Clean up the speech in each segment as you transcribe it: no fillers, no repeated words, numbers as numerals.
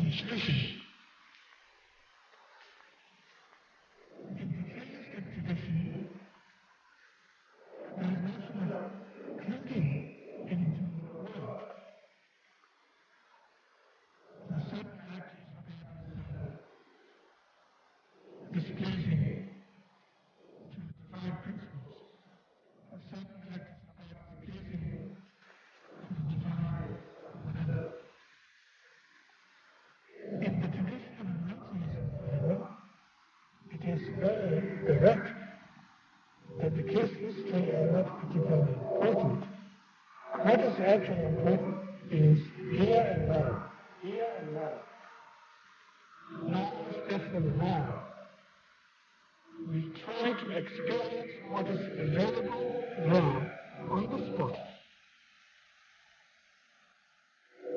demonstration. In the theistic tradition, there is nothing of clinging into the world. The sudden act is about displeasing to the divine principles. The sudden act is about displeasing to the divine will. In the tradition of Nazism, it is very direct that the case history are not particularly important. What is actually important is here and now. Here and now. Now, especially now. We try to experience what is available now on the spot.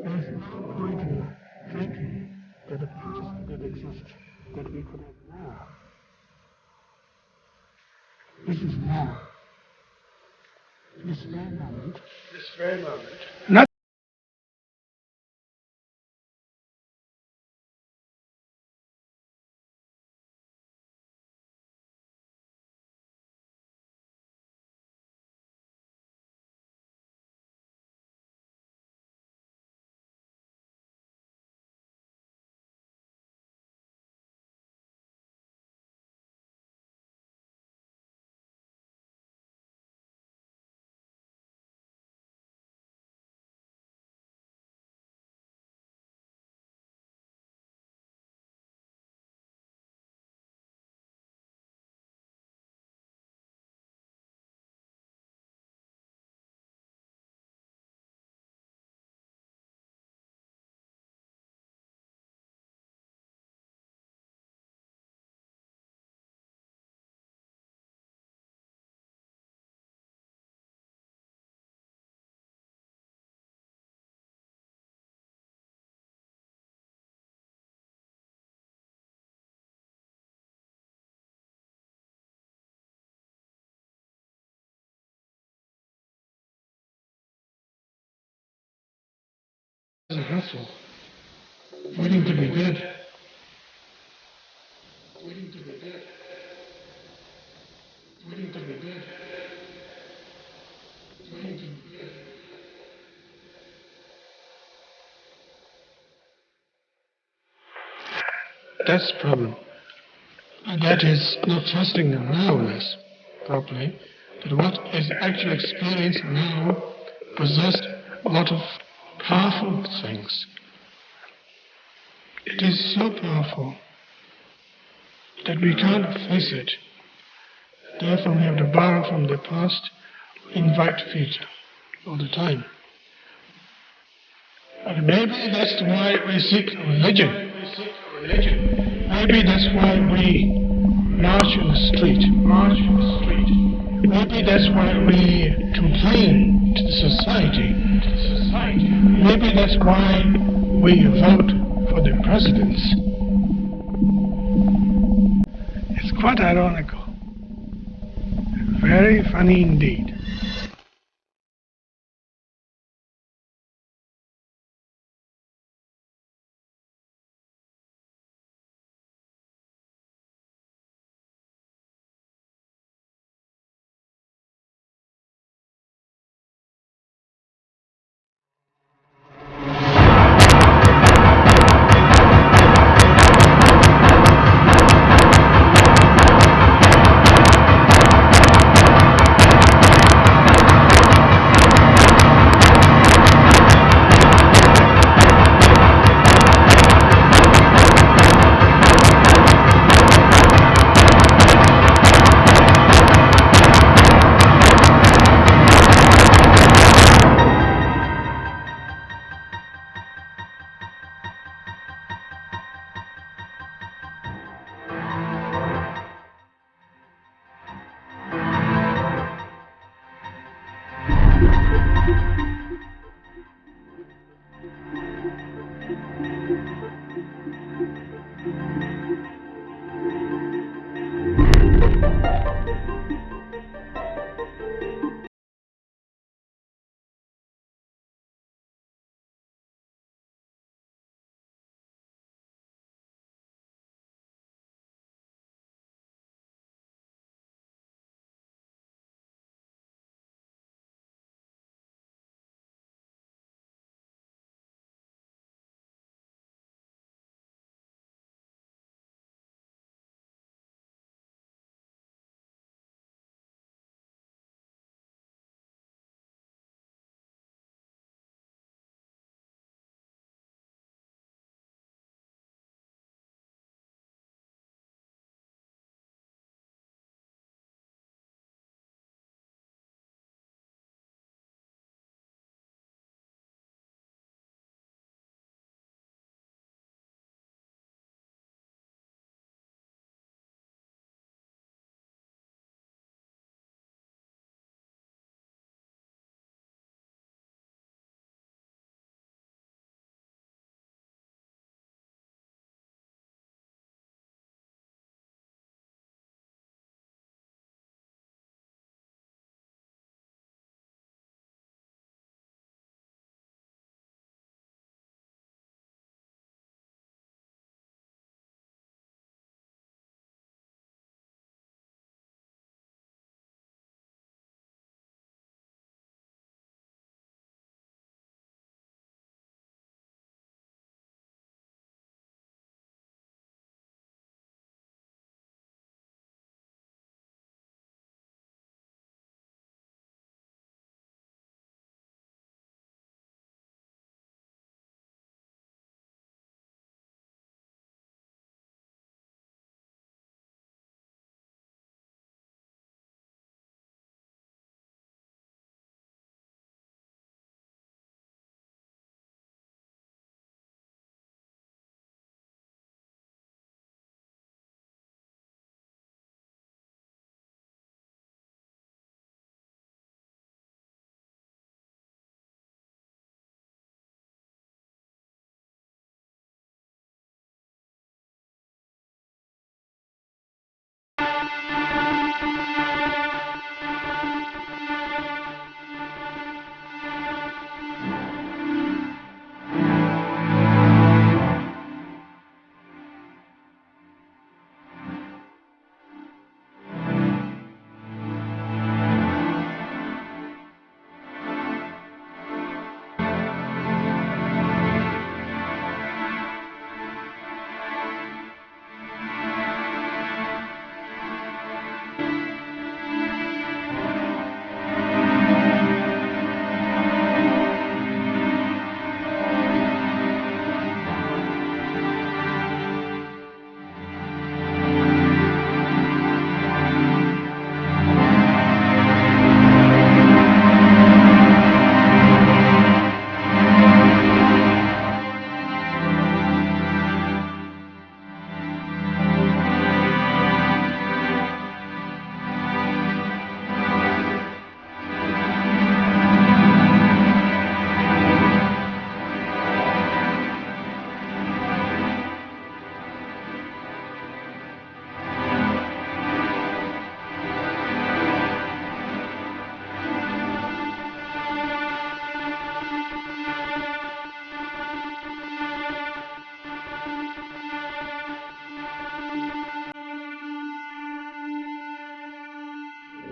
There is no point in thinking that a future did exist that we could have now. This is now. This very moment. This very moment. Not a hustle. Waiting to be dead. Waiting to be dead. Waiting to be dead. Waiting to be dead. That's the problem. And that is not trusting the nowness properly, that what is actual experience now possessed a lot of powerful things. It is so powerful that we can't face it. Therefore we have to borrow from the past, invite future all the time. And maybe that's why we seek religion. Maybe that's why we march in the street. Maybe that's why we complain to the society. Maybe that's why we vote for the presidents. It's quite ironical. Very funny indeed.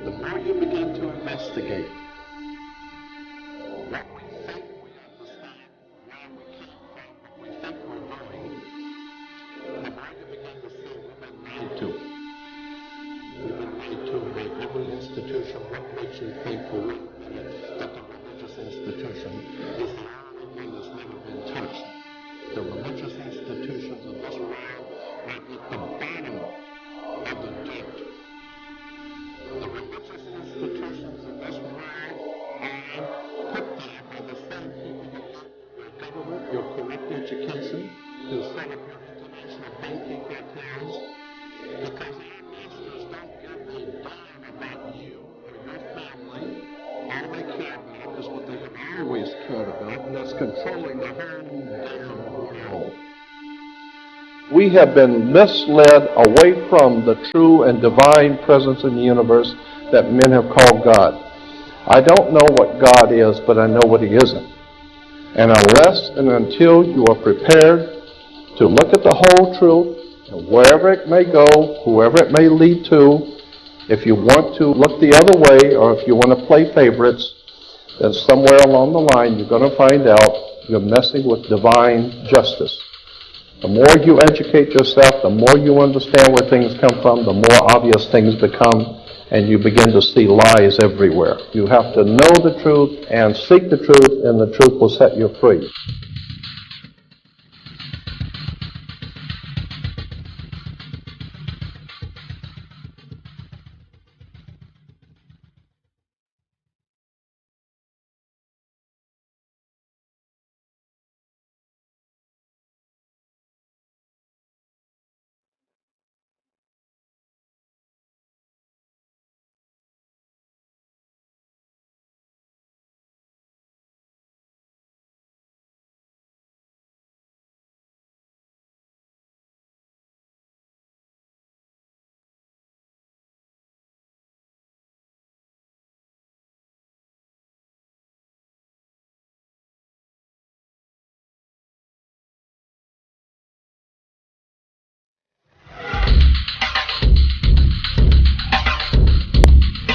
The more you begin to investigate what we think we understand, where we came from, what we think we're doing, the more you begin to see we've been lied to. We've been lied to by every institution. What makes you think for one minute that the religious institution is the only one that's never been touched? The religious institutions of this world are at the bottom of the dirt. The religious institutions in this world are put there by the same people who run your government, your corrupt education, who set up your international banking cartels, because our masters don't give a damn about you or your family. All they care about is what they have always cared about, and that's controlling the whole damn world. We have been misled away from the true and divine presence in the universe that men have called God. I don't know what God is, but I know what He isn't. And unless and until you are prepared to look at the whole truth, and wherever it may go, whoever it may lead to, if you want to look the other way, or if you want to play favorites, then somewhere along the line you're going to find out you're messing with divine justice. The more you educate yourself, the more you understand where things come from, the more obvious things become, and you begin to see lies everywhere. You have to know the truth and seek the truth, and the truth will set you free.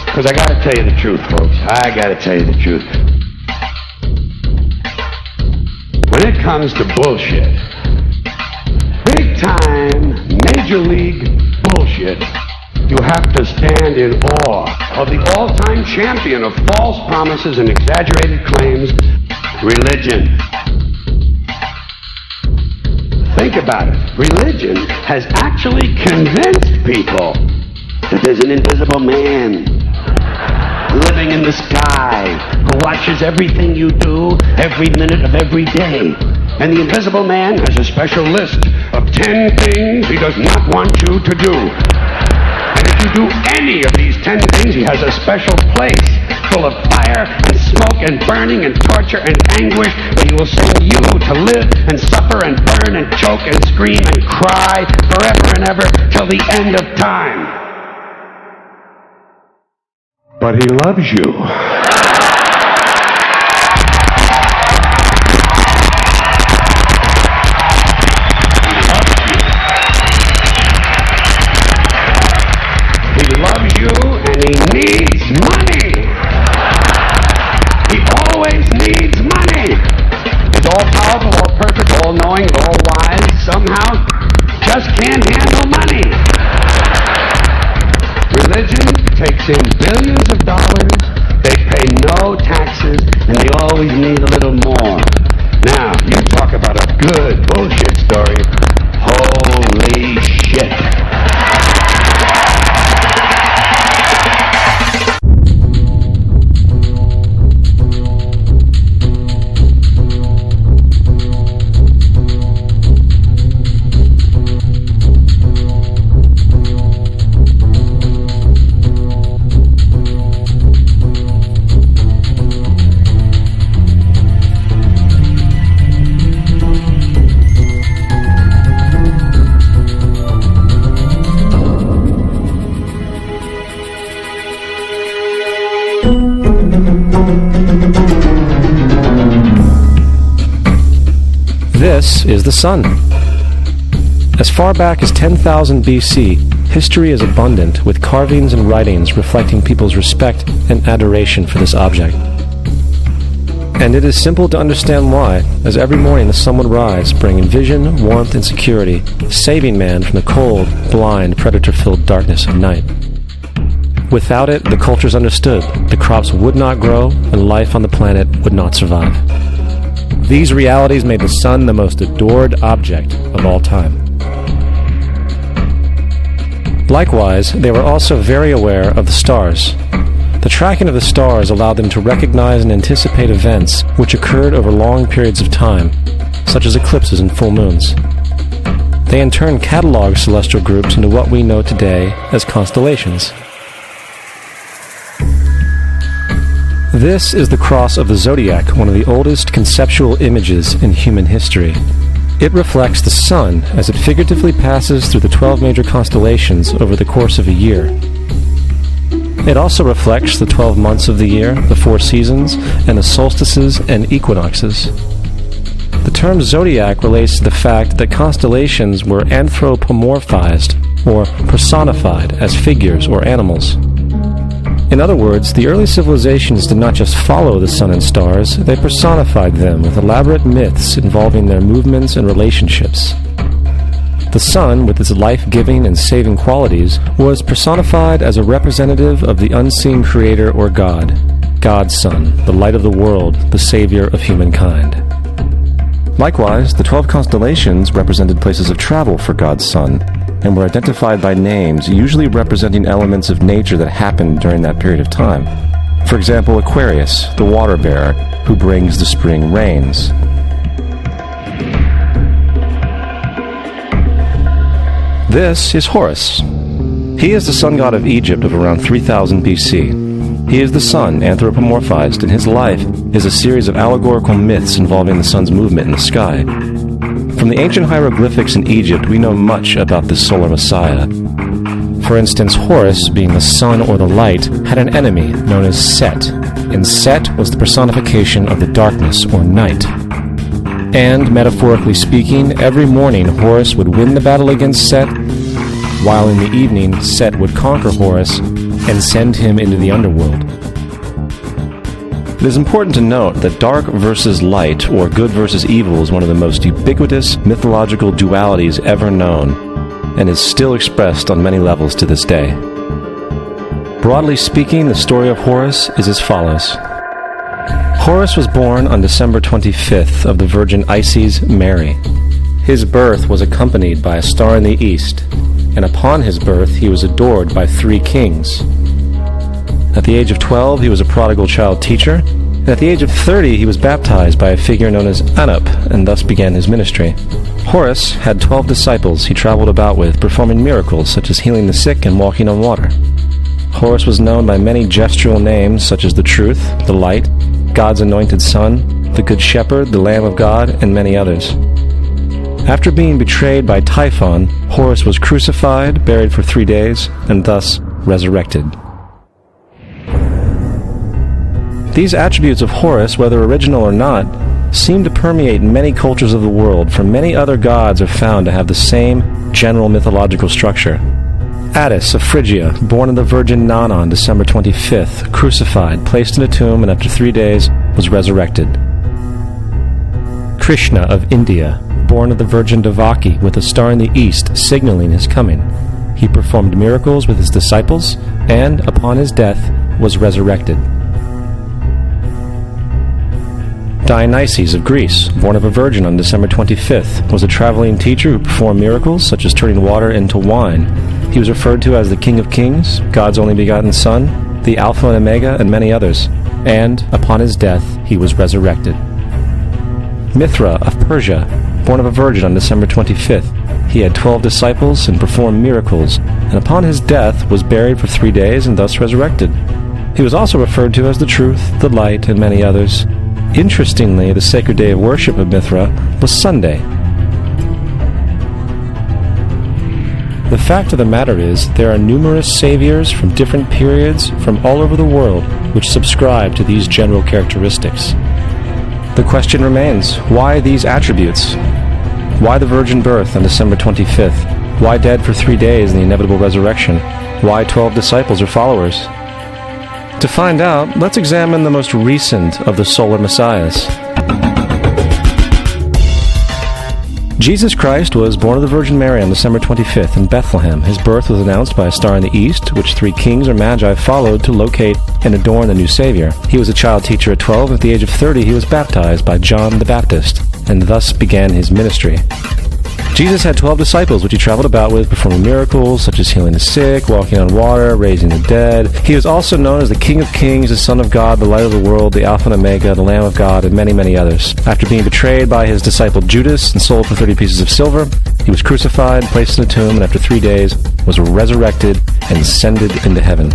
Because I got to tell you the truth, folks. I got to tell you the truth. When it comes to bullshit, big time, major league bullshit, you have to stand in awe of the all-time champion of false promises and exaggerated claims, religion. Think about it. Religion has actually convinced people that there's an invisible man living in the sky who watches everything you do every minute of every day. And the invisible man has a special list of 10 things he does not want you to do. And if you do any of these 10 things, he has a special place full of fire and smoke and burning and torture and anguish where he will send you to live and suffer and burn and choke and scream and cry forever and ever till the end of time. But he loves you. He loves you and he needs money. He always needs money. He's all powerful, all perfect, all knowing, all wise, somehow just can't handle money. Religion takes in billions of dollars, they pay no taxes, and they always need a little more. Now, you talk about a good bullshit story. Holy shit. This is the sun. As far back as 10,000 BC, history is abundant with carvings and writings reflecting people's respect and adoration for this object. And it is simple to understand why, as every morning the sun would rise, bringing vision, warmth, and security, saving man from the cold, blind, predator-filled darkness of night. Without it, the cultures understood the crops would not grow and life on the planet would not survive. These realities made the sun the most adored object of all time. Likewise, they were also very aware of the stars. The tracking of the stars allowed them to recognize and anticipate events which occurred over long periods of time, such as eclipses and full moons. They in turn cataloged celestial groups into what we know today as constellations. This is the cross of the zodiac, one of the oldest conceptual images in human history. It reflects the sun as it figuratively passes through the 12 major constellations over the course of a year. It also reflects the 12 months of the year, the 4 seasons, and the solstices and equinoxes. The term zodiac relates to the fact that constellations were anthropomorphized, or personified, as figures or animals. In other words, the early civilizations did not just follow the sun and stars, they personified them with elaborate myths involving their movements and relationships. The sun, with its life-giving and saving qualities, was personified as a representative of the unseen creator or God, God's Son, the light of the world, the savior of humankind. Likewise, the 12 constellations represented places of travel for God's Son, and were identified by names, usually representing elements of nature that happened during that period of time. For example, Aquarius, the water bearer, who brings the spring rains. This is Horus. He is the sun god of Egypt of around 3000 BC. He is the sun anthropomorphized, and his life is a series of allegorical myths involving the sun's movement in the sky. From the ancient hieroglyphics in Egypt, we know much about this solar messiah. For instance, Horus, being the sun or the light, had an enemy known as Set, and Set was the personification of the darkness or night. And, metaphorically speaking, every morning Horus would win the battle against Set, while in the evening Set would conquer Horus and send him into the underworld. It is important to note that dark versus light, or good versus evil, is one of the most ubiquitous mythological dualities ever known, and is still expressed on many levels to this day. Broadly speaking, the story of Horus is as follows. Horus was born on December 25th of the Virgin Isis Mary. His birth was accompanied by a star in the east, and upon his birth he was adored by 3 kings. At the age of 12, he was a prodigal child teacher, and at the age of 30, he was baptized by a figure known as Anup, and thus began his ministry. Horus had 12 disciples he traveled about with, performing miracles such as healing the sick and walking on water. Horus was known by many gestural names such as the Truth, the Light, God's Anointed Son, the Good Shepherd, the Lamb of God, and many others. After being betrayed by Typhon, Horus was crucified, buried for 3 days, and thus resurrected. These attributes of Horus, whether original or not, seem to permeate many cultures of the world, for many other gods are found to have the same general mythological structure. Attis of Phrygia, born of the Virgin Nana on December 25th, crucified, placed in a tomb, and after 3 days was resurrected. Krishna of India, born of the Virgin Devaki, with a star in the east signaling his coming. He performed miracles with his disciples, and, upon his death, was resurrected. Dionysius of Greece, born of a virgin on December 25th, was a traveling teacher who performed miracles such as turning water into wine. He was referred to as the King of Kings, God's only begotten Son, the Alpha and Omega, and many others. And, upon his death, he was resurrected. Mithra of Persia, born of a virgin on December 25th, he had 12 disciples and performed miracles, and upon his death was buried for 3 days and thus resurrected. He was also referred to as the Truth, the Light, and many others. Interestingly, the sacred day of worship of Mithra was Sunday. The fact of the matter is, there are numerous saviors from different periods from all over the world which subscribe to these general characteristics. The question remains, why these attributes? Why the virgin birth on December 25th? Why dead for 3 days in the inevitable resurrection? Why 12 disciples or followers? To find out, let's examine the most recent of the solar messiahs. Jesus Christ was born of the Virgin Mary on December 25th in Bethlehem. His birth was announced by a star in the east, which 3 kings or magi followed to locate and adorn the new Savior. He was a child teacher at 12, and at the age of 30 he was baptized by John the Baptist, and thus began his ministry. Jesus had 12 disciples, which he traveled about with, performing miracles such as healing the sick, walking on water, raising the dead. He was also known as the King of Kings, the Son of God, the Light of the World, the Alpha and Omega, the Lamb of God, and many, many others. After being betrayed by his disciple Judas and sold for 30 pieces of silver, he was crucified, placed in a tomb, and after 3 days was resurrected and ascended into heaven.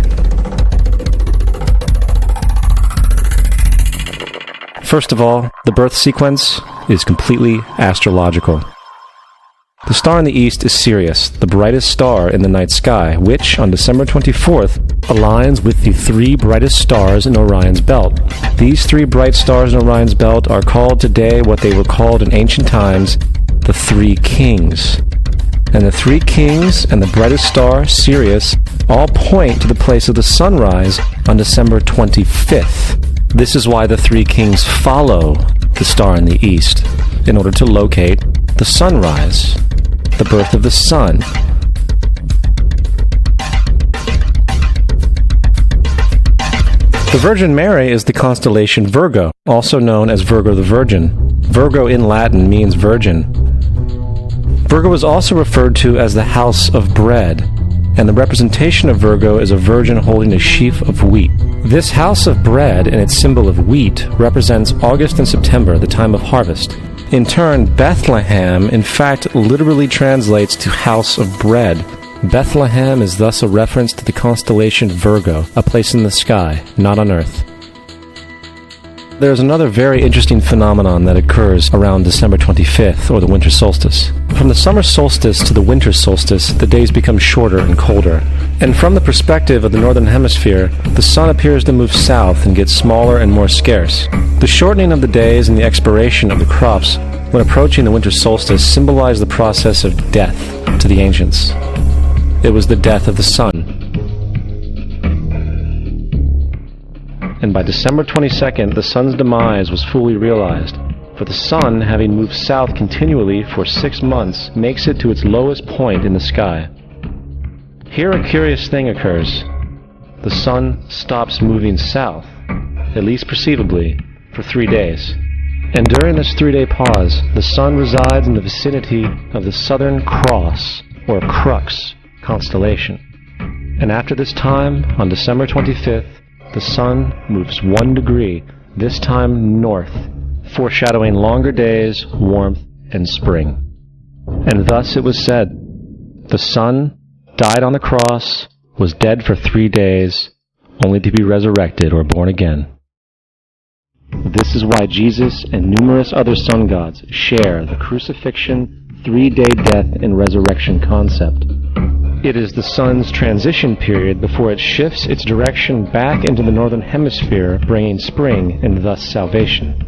First of all, the birth sequence is completely astrological. The star in the east is Sirius, the brightest star in the night sky, which, on December 24th, aligns with the 3 brightest stars in Orion's belt. These 3 bright stars in Orion's belt are called today what they were called in ancient times, the 3 kings. And the 3 kings and the brightest star, Sirius, all point to the place of the sunrise on December 25th. This is why the 3 kings follow the star in the east, in order to locate the sunrise, the birth of the sun. The Virgin Mary is the constellation Virgo, also known as Virgo the Virgin. Virgo in Latin means virgin. Virgo is also referred to as the house of bread, and the representation of Virgo is a virgin holding a sheaf of wheat. This house of bread and its symbol of wheat represents August and September, the time of harvest. In turn, Bethlehem, in fact, literally translates to house of bread. Bethlehem is thus a reference to the constellation Virgo, a place in the sky, not on earth. There is another very interesting phenomenon that occurs around December 25th, or the winter solstice. From the summer solstice to the winter solstice, the days become shorter and colder. And from the perspective of the northern hemisphere, the sun appears to move south and get smaller and more scarce. The shortening of the days and the expiration of the crops when approaching the winter solstice symbolize the process of death to the ancients. It was the death of the sun. And by December 22nd, the sun's demise was fully realized, for the sun, having moved south continually for 6 months, makes it to its lowest point in the sky. Here a curious thing occurs. The sun stops moving south, at least perceivably, for 3 days. And during this 3-day pause, the sun resides in the vicinity of the Southern Cross, or Crux, constellation. And after this time, on December 25th, the sun moves 1 degree, this time north, foreshadowing longer days, warmth, and spring. And thus it was said, the sun died on the cross, was dead for 3 days, only to be resurrected or born again. This is why Jesus and numerous other sun gods share the crucifixion, 3-day death, and resurrection concept. It is the sun's transition period before it shifts its direction back into the northern hemisphere, bringing spring and thus salvation.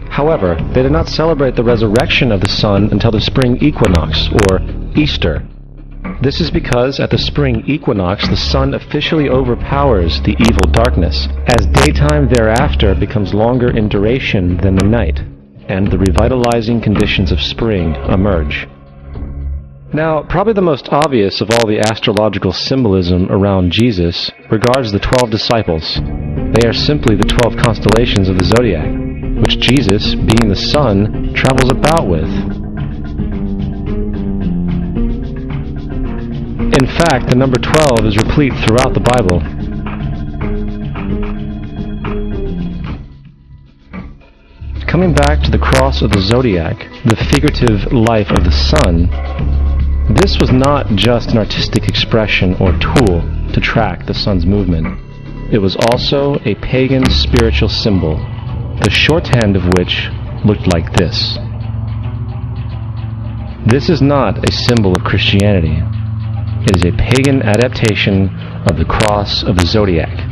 However, they did not celebrate the resurrection of the sun until the spring equinox, or Easter. This is because at the spring equinox the sun officially overpowers the evil darkness, as daytime thereafter becomes longer in duration than the night, and the revitalizing conditions of spring emerge. Now, probably the most obvious of all the astrological symbolism around Jesus regards the 12 disciples. They are simply the 12 constellations of the zodiac, which Jesus, being the sun, travels about with. In fact, the number 12 is replete throughout the Bible. Coming back to the cross of the zodiac, the figurative life of the sun, this was not just an artistic expression or tool to track the sun's movement. It was also a pagan spiritual symbol, the shorthand of which looked like this. This is not a symbol of Christianity. It is a pagan adaptation of the cross of the zodiac.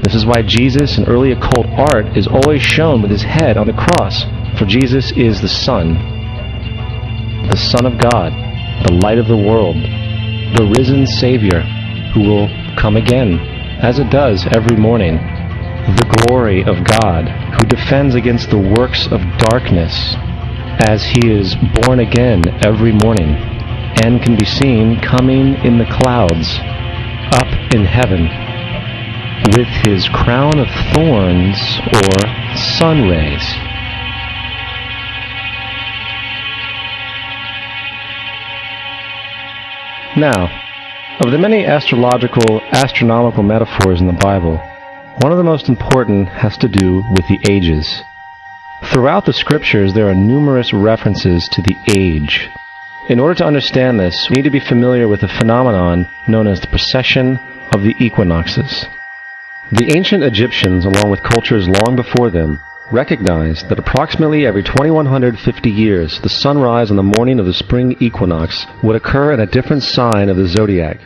This is why Jesus in early occult art is always shown with his head on the cross, for Jesus is the Son of God, the light of the world, the risen Savior who will come again, as it does every morning, the glory of God who defends against the works of darkness, as he is born again every morning and can be seen coming in the clouds up in heaven with his crown of thorns or sun rays. Now, of the many astronomical metaphors in the Bible, one of the most important has to do with the ages. Throughout the scriptures, there are numerous references to the age. In order to understand this, we need to be familiar with a phenomenon known as the precession of the equinoxes. The ancient Egyptians, along with cultures long before them, recognized that approximately every 2150 years, the sunrise on the morning of the spring equinox would occur in a different sign of the zodiac.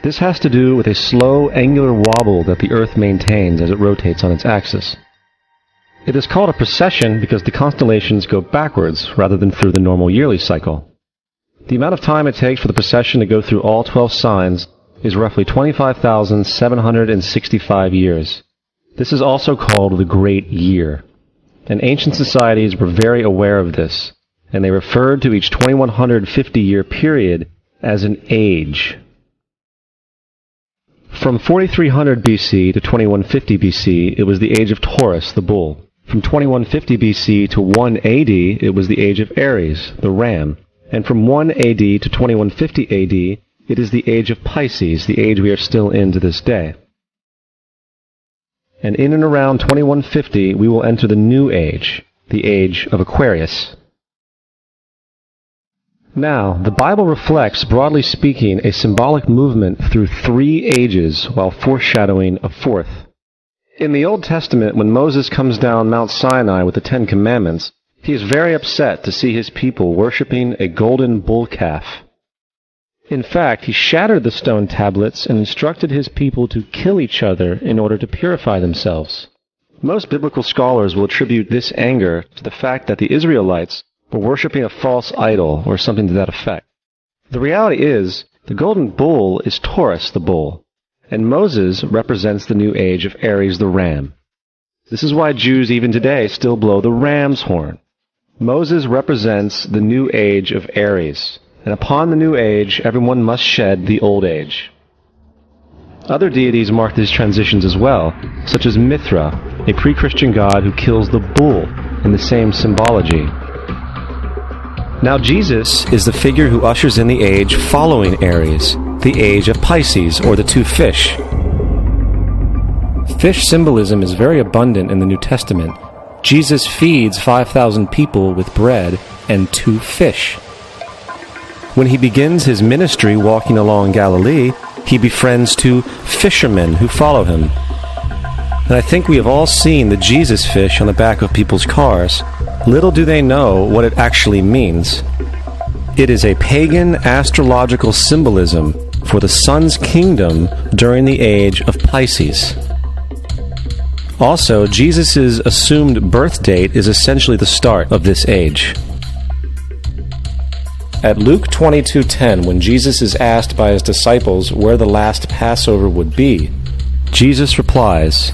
This has to do with a slow, angular wobble that the Earth maintains as it rotates on its axis. It is called a precession because the constellations go backwards rather than through the normal yearly cycle. The amount of time it takes for the precession to go through all 12 signs is roughly 25,765 years. This is also called the Great Year. And ancient societies were very aware of this, and they referred to each 2150-year period as an age. From 4300 BC to 2150 BC, it was the age of Taurus, the bull. From 2150 BC to 1 AD, it was the age of Aries, the ram. And from 1 AD to 2150 AD, it is the age of Pisces, the age we are still in to this day. And in and around 2150, we will enter the new age, the age of Aquarius. Now, the Bible reflects, broadly speaking, a symbolic movement through 3 ages while foreshadowing a 4th. In the Old Testament, when Moses comes down Mount Sinai with the 10 Commandments, he is very upset to see his people worshiping a golden bull calf. In fact, he shattered the stone tablets and instructed his people to kill each other in order to purify themselves. Most biblical scholars will attribute this anger to the fact that the Israelites were worshiping a false idol or something to that effect. The reality is, the golden bull is Taurus the bull, and Moses represents the new age of Aries the ram. This is why Jews even today still blow the ram's horn. Moses represents the new age of Aries, and upon the new age, everyone must shed the old age. Other deities mark these transitions as well, such as Mithra, a pre-Christian god who kills the bull in the same symbology. Now Jesus is the figure who ushers in the age following Aries, the age of Pisces, or the 2 fish. Fish symbolism is very abundant in the New Testament. Jesus feeds 5,000 people with bread and 2 fish. When he begins his ministry walking along Galilee, he befriends two fishermen who follow him. And I think we have all seen the Jesus fish on the back of people's cars. Little do they know what it actually means. It is a pagan astrological symbolism for the sun's kingdom during the age of Pisces. Also, Jesus' assumed birth date is essentially the start of this age. At Luke 22:10, when Jesus is asked by his disciples where the last Passover would be, Jesus replies,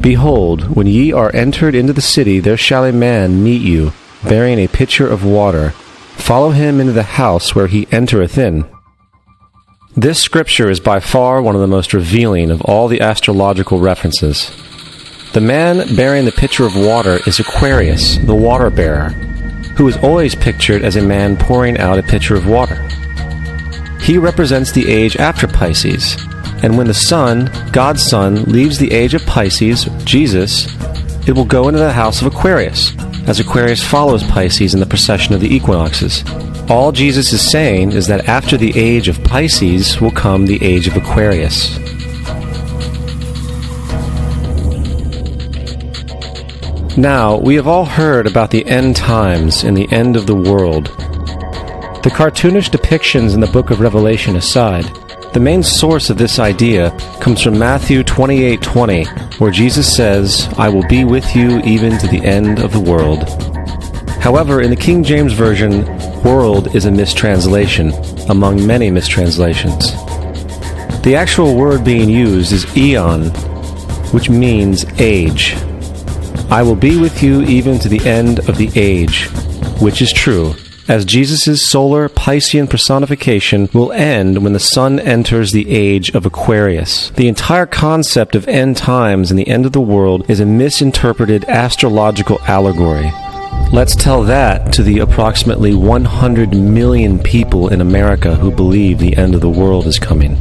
"Behold, when ye are entered into the city, there shall a man meet you, bearing a pitcher of water. Follow him into the house where he entereth in." This scripture is by far one of the most revealing of all the astrological references. The man bearing the pitcher of water is Aquarius, the water bearer, who is always pictured as a man pouring out a pitcher of water. He represents the age after Pisces, and when the sun, God's Son, leaves the age of Pisces, Jesus, it will go into the house of Aquarius, as Aquarius follows Pisces in the precession of the equinoxes. All Jesus is saying is that after the age of Pisces will come the age of Aquarius. Now, we have all heard about the end times and the end of the world. The cartoonish depictions in the book of Revelation aside, the main source of this idea comes from Matthew 28:20, where Jesus says, "I will be with you even to the end of the world." However, in the King James Version, world is a mistranslation, among many mistranslations. The actual word being used is eon, which means age. I will be with you even to the end of the age, which is true, as Jesus' solar Piscean personification will end when the sun enters the age of Aquarius. The entire concept of end times and the end of the world is a misinterpreted astrological allegory. Let's tell that to the approximately 100 million people in America who believe the end of the world is coming.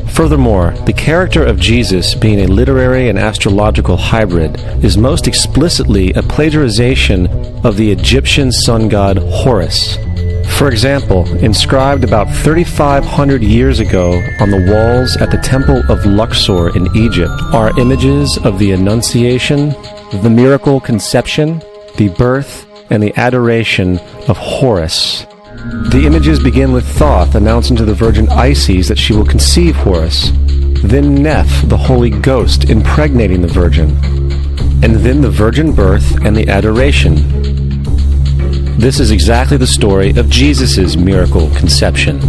Furthermore, the character of Jesus being a literary and astrological hybrid is most explicitly a plagiarization of the Egyptian sun god Horus. For example, inscribed about 3,500 years ago on the walls at the Temple of Luxor in Egypt are images of the Annunciation, the miracle conception, the birth, and the adoration of Horus. The images begin with Thoth announcing to the Virgin Isis that she will conceive Horus, then Neph, the Holy Ghost, impregnating the Virgin, and then the virgin birth and the adoration. This is exactly the story of Jesus' miracle conception.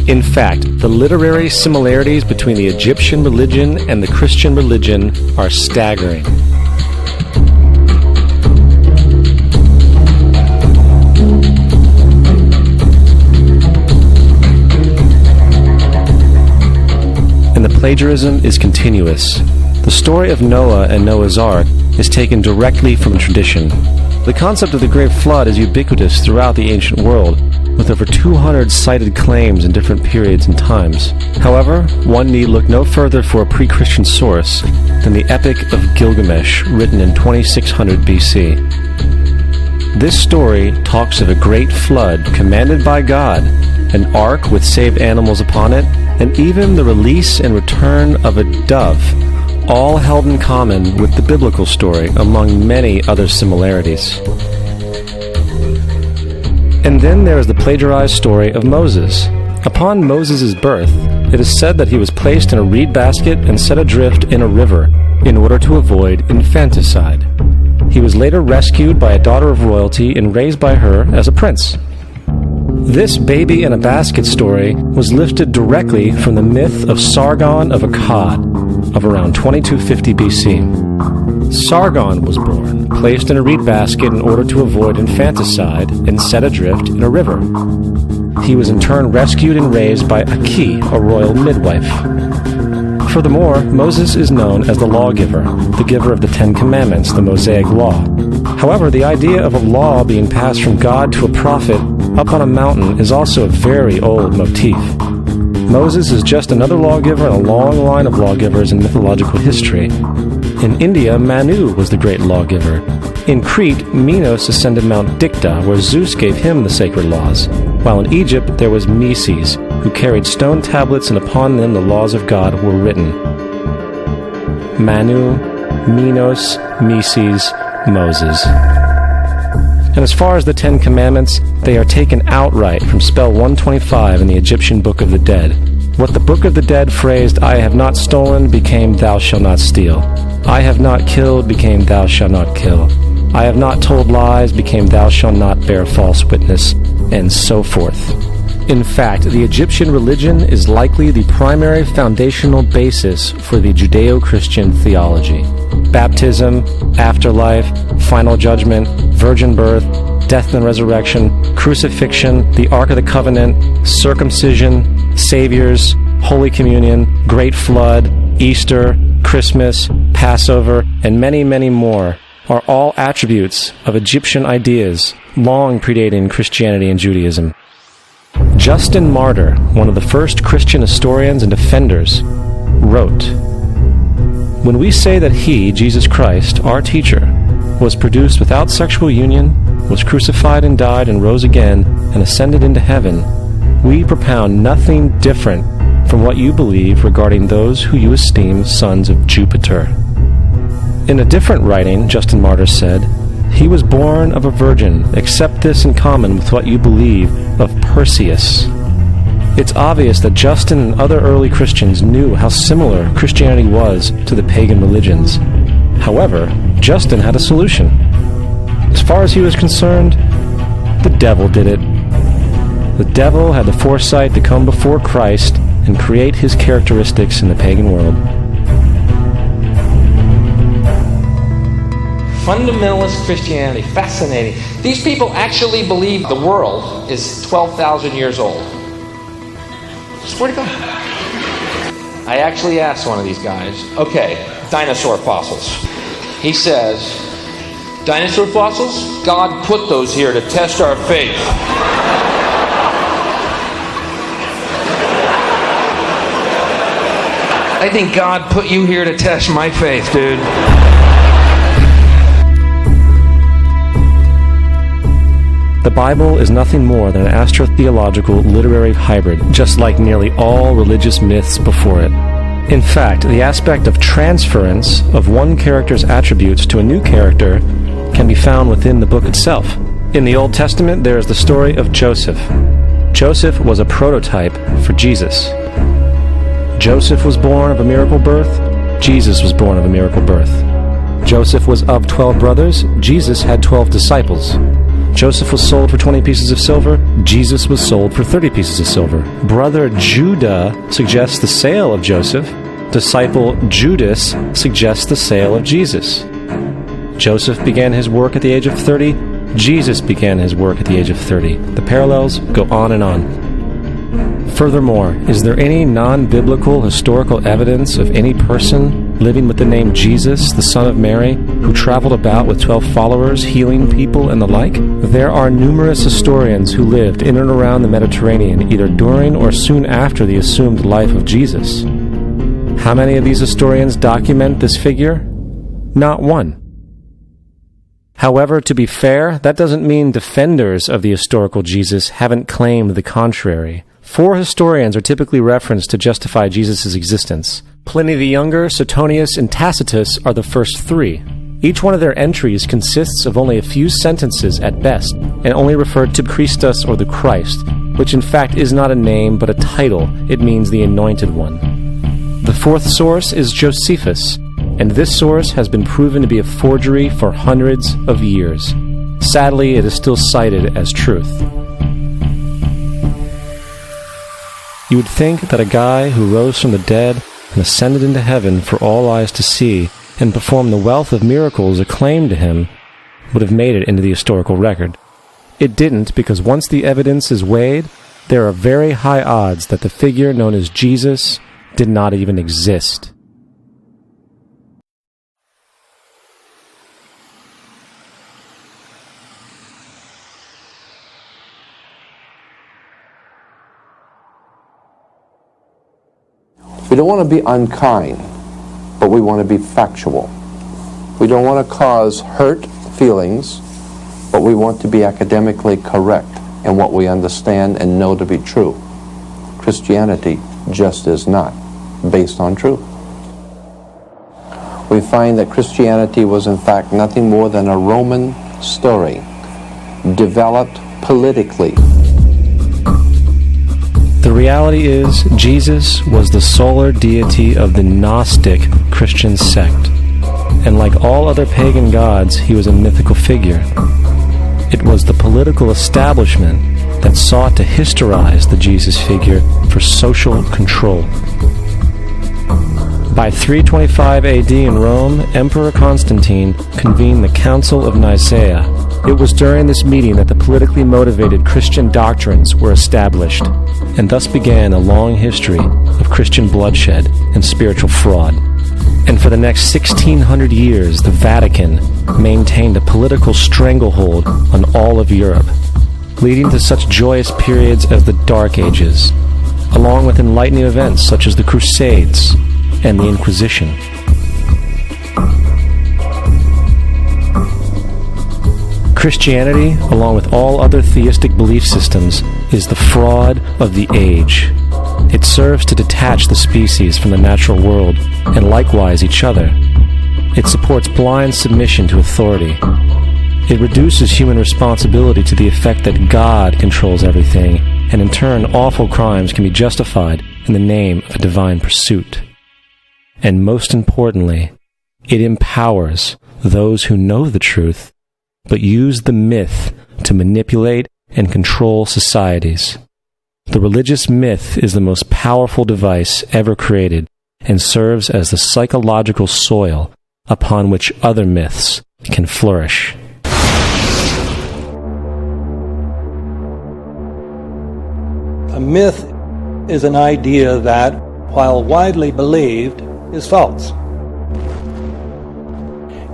In fact, the literary similarities between the Egyptian religion and the Christian religion are staggering. And the plagiarism is continuous. The story of Noah and Noah's Ark is taken directly from tradition. The concept of the Great Flood is ubiquitous throughout the ancient world, with over 200 cited claims in different periods and times. However, one need look no further for a pre-Christian source than the Epic of Gilgamesh, written in 2600 BC. This story talks of a great flood commanded by God, an ark with saved animals upon it, and even the release and return of a dove, all held in common with the biblical story, among many other similarities. And then there is the plagiarized story of Moses. Upon Moses' birth, it is said that he was placed in a reed basket and set adrift in a river in order to avoid infanticide. He was later rescued by a daughter of royalty and raised by her as a prince. This baby in a basket story was lifted directly from the myth of Sargon of Akkad of around 2250 BC. Sargon was born, placed in a reed basket in order to avoid infanticide, and set adrift in a river. He was in turn rescued and raised by Aki, a royal midwife. Furthermore, Moses is known as the lawgiver, the giver of the Ten Commandments, the Mosaic Law. However, the idea of a law being passed from God to a prophet up on a mountain is also a very old motif. Moses is just another lawgiver in a long line of lawgivers in mythological history. In India, Manu was the great lawgiver, In Crete, Minos ascended Mount Dicta, where Zeus gave him the sacred laws, while in Egypt there was Meses, who carried stone tablets and upon them the laws of God were written. Manu, Minos, Meses, Moses. And as far as the Ten Commandments, they are taken outright from spell 125 in the Egyptian Book of the Dead. What the Book of the Dead phrased, "I have not stolen," became "Thou shalt not steal." "I have not killed," became "Thou shalt not kill." "I have not told lies," became "Thou shalt not bear false witness," and so forth. In fact, the Egyptian religion is likely the primary foundational basis for the Judeo-Christian theology. Baptism, afterlife, final judgment, virgin birth, death and resurrection, crucifixion, the Ark of the Covenant, circumcision, saviors, Holy Communion, Great Flood, Easter, Christmas, Passover, and many, many more are all attributes of Egyptian ideas long predating Christianity and Judaism. Justin Martyr, one of the first Christian historians and defenders, wrote, "When we say that he, Jesus Christ, our teacher, was produced without sexual union, was crucified and died and rose again and ascended into heaven, we propound nothing different from what you believe regarding those who you esteem sons of Jupiter." In a different writing, Justin Martyr said, "He was born of a virgin, except this in common with what you believe of Perseus." It's obvious that Justin and other early Christians knew how similar Christianity was to the pagan religions. However, Justin had a solution. As far as he was concerned, the devil did it. The devil had the foresight to come before Christ and create his characteristics in the pagan world. Fundamentalist Christianity, fascinating. These people actually believe the world is 12,000 years old. Swear to God. I actually asked one of these guys, okay, dinosaur fossils. He says, dinosaur fossils? God put those here to test our faith. I think God put you here to test my faith, dude. The Bible is nothing more than an astrotheological literary hybrid, just like nearly all religious myths before it. In fact, the aspect of transference of one character's attributes to a new character can be found within the book itself. In the Old Testament, there is the story of Joseph. Joseph was a prototype for Jesus. Joseph was born of a miracle birth. Jesus was born of a miracle birth. Joseph was of 12 brothers. Jesus had 12 disciples. Joseph was sold for 20 pieces of silver. Jesus was sold for 30 pieces of silver. Brother Judah suggests the sale of Joseph. Disciple Judas suggests the sale of Jesus. Joseph began his work at the age of 30. Jesus began his work at the age of 30. The parallels go on and on. Furthermore, is there any non-biblical historical evidence of any person living with the name Jesus, the son of Mary, who traveled about with 12 followers, healing people and the like? There are numerous historians who lived in and around the Mediterranean, either during or soon after the assumed life of Jesus. How many of these historians document this figure? Not one. However, to be fair, that doesn't mean defenders of the historical Jesus haven't claimed the contrary. 4 historians are typically referenced to justify Jesus' existence. Pliny the Younger, Suetonius, and Tacitus are the first 3. Each one of their entries consists of only a few sentences at best, and only referred to Christus or the Christ, which in fact is not a name but a title. It means the Anointed One. The 4th source is Josephus, and this source has been proven to be a forgery for hundreds of years. Sadly, it is still cited as truth. You would think that a guy who rose from the dead and ascended into heaven for all eyes to see and performed the wealth of miracles acclaimed to him would have made it into the historical record. It didn't, because once the evidence is weighed, there are very high odds that the figure known as Jesus did not even exist. We don't want to be unkind, but we want to be factual. We don't want to cause hurt, feelings, but we want to be academically correct in what we understand and know to be true. Christianity just is not based on truth. We find that Christianity was in fact nothing more than a Roman story, developed politically. The reality is, Jesus was the solar deity of the Gnostic Christian sect, and like all other pagan gods, he was a mythical figure. It was the political establishment that sought to historize the Jesus figure for social control. By 325 AD in Rome, Emperor Constantine convened the Council of Nicaea. It was during this meeting that the politically motivated Christian doctrines were established, and thus began a long history of Christian bloodshed and spiritual fraud. And for the next 1600 years, the Vatican maintained a political stranglehold on all of Europe, leading to such joyous periods as the Dark Ages, along with enlightening events such as the Crusades and the Inquisition. Christianity, along with all other theistic belief systems, is the fraud of the age. It serves to detach the species from the natural world, and likewise each other. It supports blind submission to authority. It reduces human responsibility to the effect that God controls everything, and in turn awful crimes can be justified in the name of a divine pursuit. And most importantly, it empowers those who know the truth, but use the myth to manipulate and control societies. The religious myth is the most powerful device ever created and serves as the psychological soil upon which other myths can flourish. A myth is an idea that, while widely believed, is false.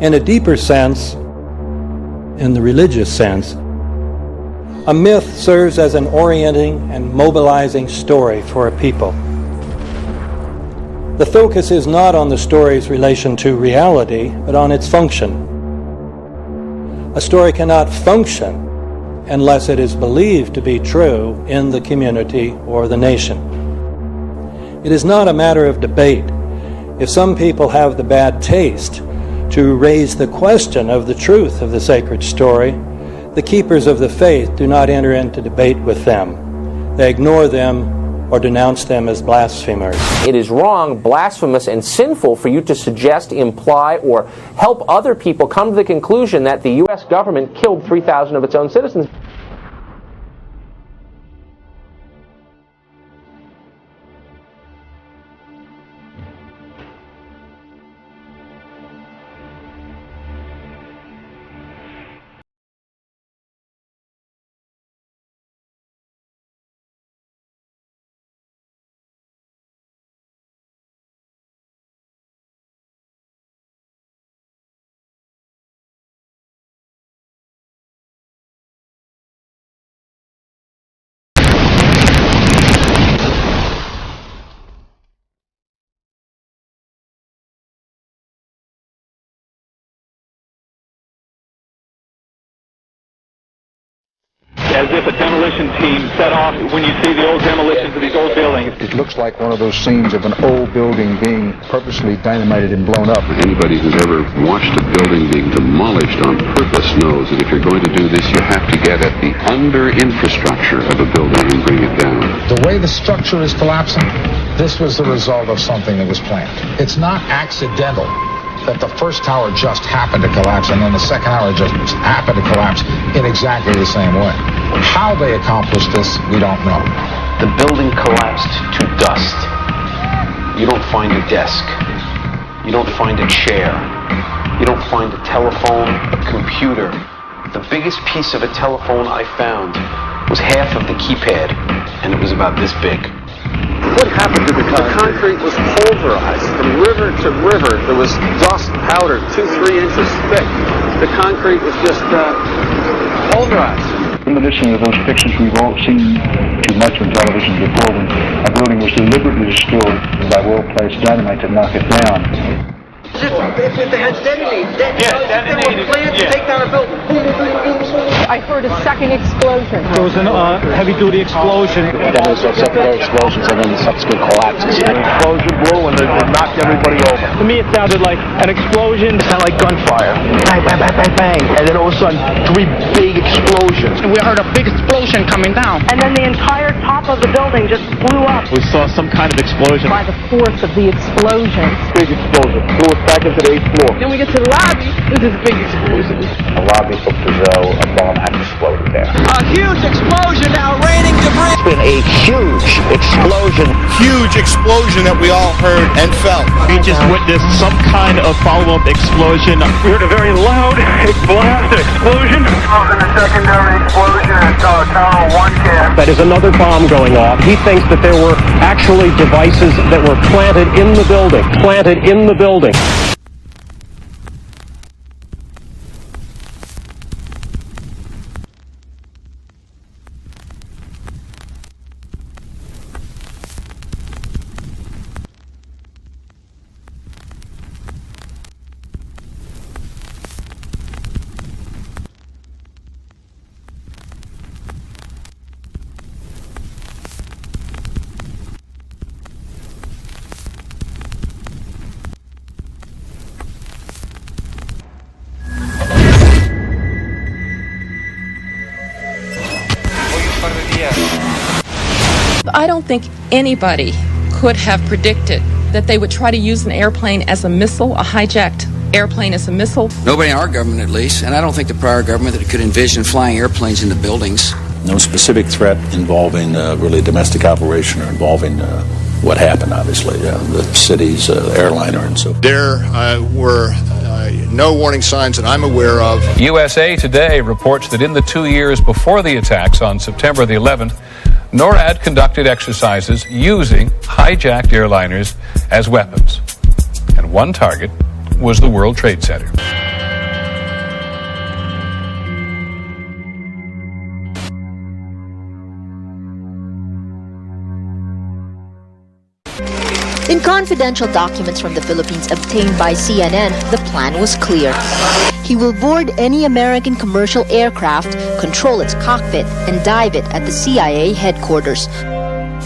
In a deeper sense, in the religious sense, a myth serves as an orienting and mobilizing story for a people. The focus is not on the story's relation to reality, but on its function. A story cannot function unless it is believed to be true in the community or the nation. It is not a matter of debate. If some people have the bad taste to raise the question of the truth of the sacred story, the keepers of the faith do not enter into debate with them. They ignore them or denounce them as blasphemers. It is wrong, blasphemous, and sinful for you to suggest, imply, or help other people come to the conclusion that the U.S. government killed 3,000 of its own citizens. As if a demolition team set off when you see the old demolitions of these old buildings. It looks like one of those scenes of an old building being purposely dynamited and blown up. Anybody who's ever watched a building being demolished on purpose knows that if you're going to do this, you have to get at the under-infrastructure of a building and bring it down. The way the structure is collapsing, this was the result of something that was planned. It's not accidental that the first tower just happened to collapse and then the second tower just happened to collapse in exactly the same way. How they accomplished this, we don't know. The building collapsed to dust. You don't find a desk. You don't find a chair. You don't find a telephone, a computer. The biggest piece of a telephone I found was half of the keypad, and it was about this big. What happened to the concrete? The concrete was pulverized from river to river. There was dust powder 2-3 inches thick. The concrete was just pulverized. In addition to those pictures we've all seen too much on television before, when a building was deliberately destroyed by well-placed dynamite to knock it down. If they had detonated, they were planned to take down a building. I heard a second explosion. There was a heavy-duty explosion. Then there was several explosions and then the subsequent collapses. An explosion blew and it knocked everybody over. To me, it sounded like an explosion. It sounded like gunfire. Bang, bang, bang, bang, bang. And then all of a sudden, 3 big explosions. We heard a big explosion coming down. And then the entire top of the building just blew up. We saw some kind of explosion. By the force of the explosion. Big explosion. Blew us back into the 8th floor. Then we get to the lobby. This is a big explosion. The lobby took Brazil. A bomb had exploded there. A huge explosion now, raining debris. It's been a huge explosion. Huge explosion that we all heard and felt. We just witnessed some kind of follow-up explosion. We heard a very loud blast explosion. A secondary explosion at Tower 1 camp. That is another bomb going off. He thinks that there were actually devices that were planted in the building. Planted in the building. I don't think anybody could have predicted that they would try to use an airplane as a missile, a hijacked airplane as a missile. Nobody in our government, at least, and I don't think the prior government that could envision flying airplanes into buildings. No specific threat involving really a domestic operation or involving what happened, obviously, the city's airliner and so forth. There were no warning signs that I'm aware of. USA Today reports that in the 2 years before the attacks on September the 11th, NORAD conducted exercises using hijacked airliners as weapons. And one target was the World Trade Center. In confidential documents from the Philippines obtained by CNN, the plan was clear. He will board any American commercial aircraft, control its cockpit, and dive it at the CIA headquarters.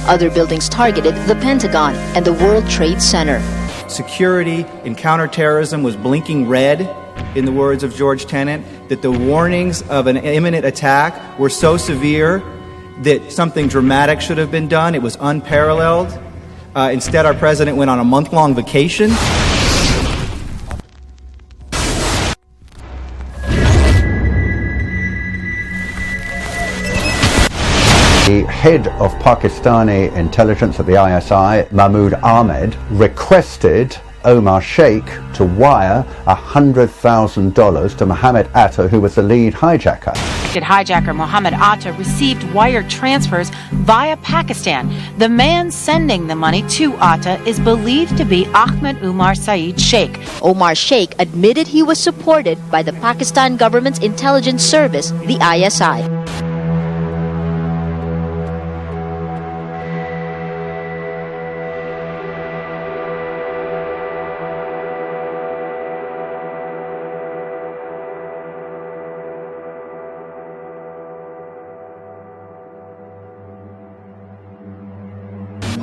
Other buildings targeted the Pentagon and the World Trade Center. Security in counterterrorism was blinking red, in the words of George Tenet, that the warnings of an imminent attack were so severe that something dramatic should have been done. It was unparalleled. Instead, our president went on a month-long vacation. The head of Pakistani intelligence at the ISI, Mahmoud Ahmed, requested Omar Sheikh to wire $100,000 to Mohammed Atta, who was the lead hijacker. Hijacker Mohammed Atta received wire transfers via Pakistan. The man sending the money to Atta is believed to be Ahmed Umar Saeed Sheikh. Omar Sheikh admitted he was supported by the Pakistan government's intelligence service, the ISI.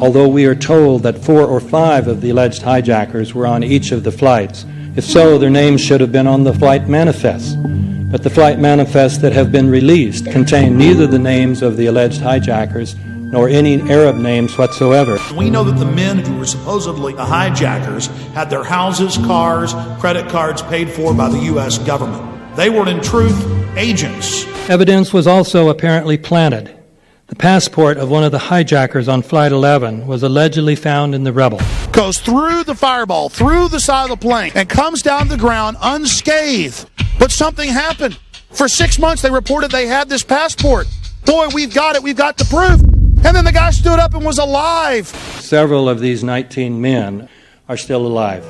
Although we are told that 4 or 5 of the alleged hijackers were on each of the flights. If so, their names should have been on the flight manifests. But the flight manifests that have been released contain neither the names of the alleged hijackers nor any Arab names whatsoever. We know that the men who were supposedly the hijackers had their houses, cars, credit cards paid for by the U.S. government. They were, in truth, agents. Evidence was also apparently planted. The passport of one of the hijackers on Flight 11 was allegedly found in the rubble. Goes through the fireball, through the side of the plane, and comes down to the ground unscathed. But something happened. For 6 months, they reported they had this passport. Boy, we've got it. We've got the proof. And then the guy stood up and was alive. Several of these 19 men are still alive.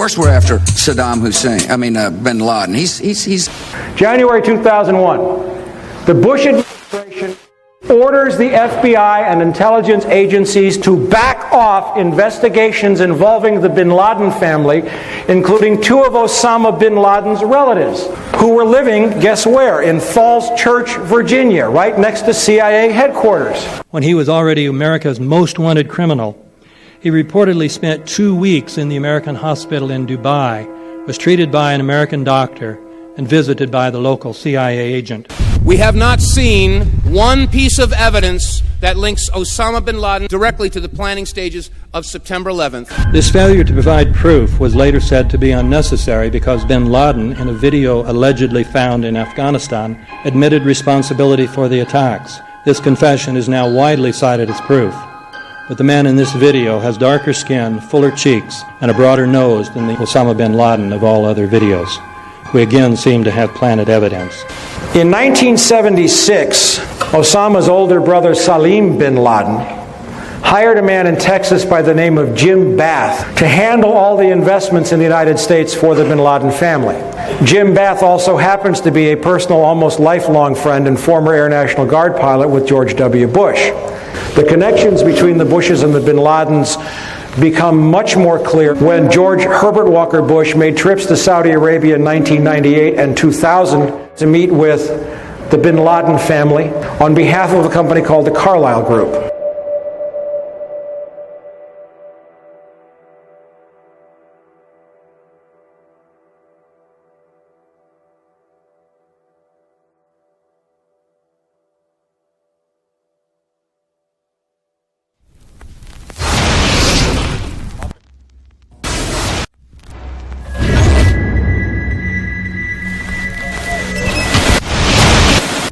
course we're after Saddam Hussein. Bin Laden. He's January 2001. The Bush administration orders the FBI and intelligence agencies to back off investigations involving the bin Laden family, including two of Osama bin Laden's relatives, who were living, guess where? In Falls Church, Virginia, right next to CIA headquarters. When he was already America's most wanted criminal, he reportedly spent 2 weeks in the American hospital in Dubai, was treated by an American doctor, and visited by the local CIA agent. We have not seen one piece of evidence that links Osama bin Laden directly to the planning stages of September 11th. This failure to provide proof was later said to be unnecessary because bin Laden, in a video allegedly found in Afghanistan, admitted responsibility for the attacks. This confession is now widely cited as proof. But the man in this video has darker skin, fuller cheeks, and a broader nose than the Osama bin Laden of all other videos. We again seem to have planted evidence. In 1976, Osama's older brother Salim bin Laden hired a man in Texas by the name of Jim Bath to handle all the investments in the United States for the bin Laden family. Jim Bath also happens to be a personal, almost lifelong friend and former Air National Guard pilot with George W. Bush. The connections between the Bushes and the bin Ladens become much more clear when George Herbert Walker Bush made trips to Saudi Arabia in 1998 and 2000 to meet with the bin Laden family on behalf of a company called the Carlyle Group.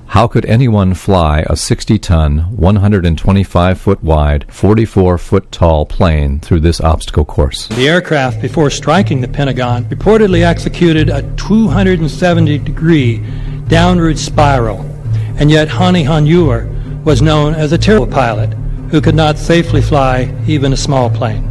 How could anyone fly a 60-ton, 125-foot wide, 44-foot tall plane through this obstacle course? The aircraft, before striking the Pentagon, reportedly executed a 270-degree downward spiral, and yet Hani Hanyour was known as a terrible pilot who could not safely fly even a small plane.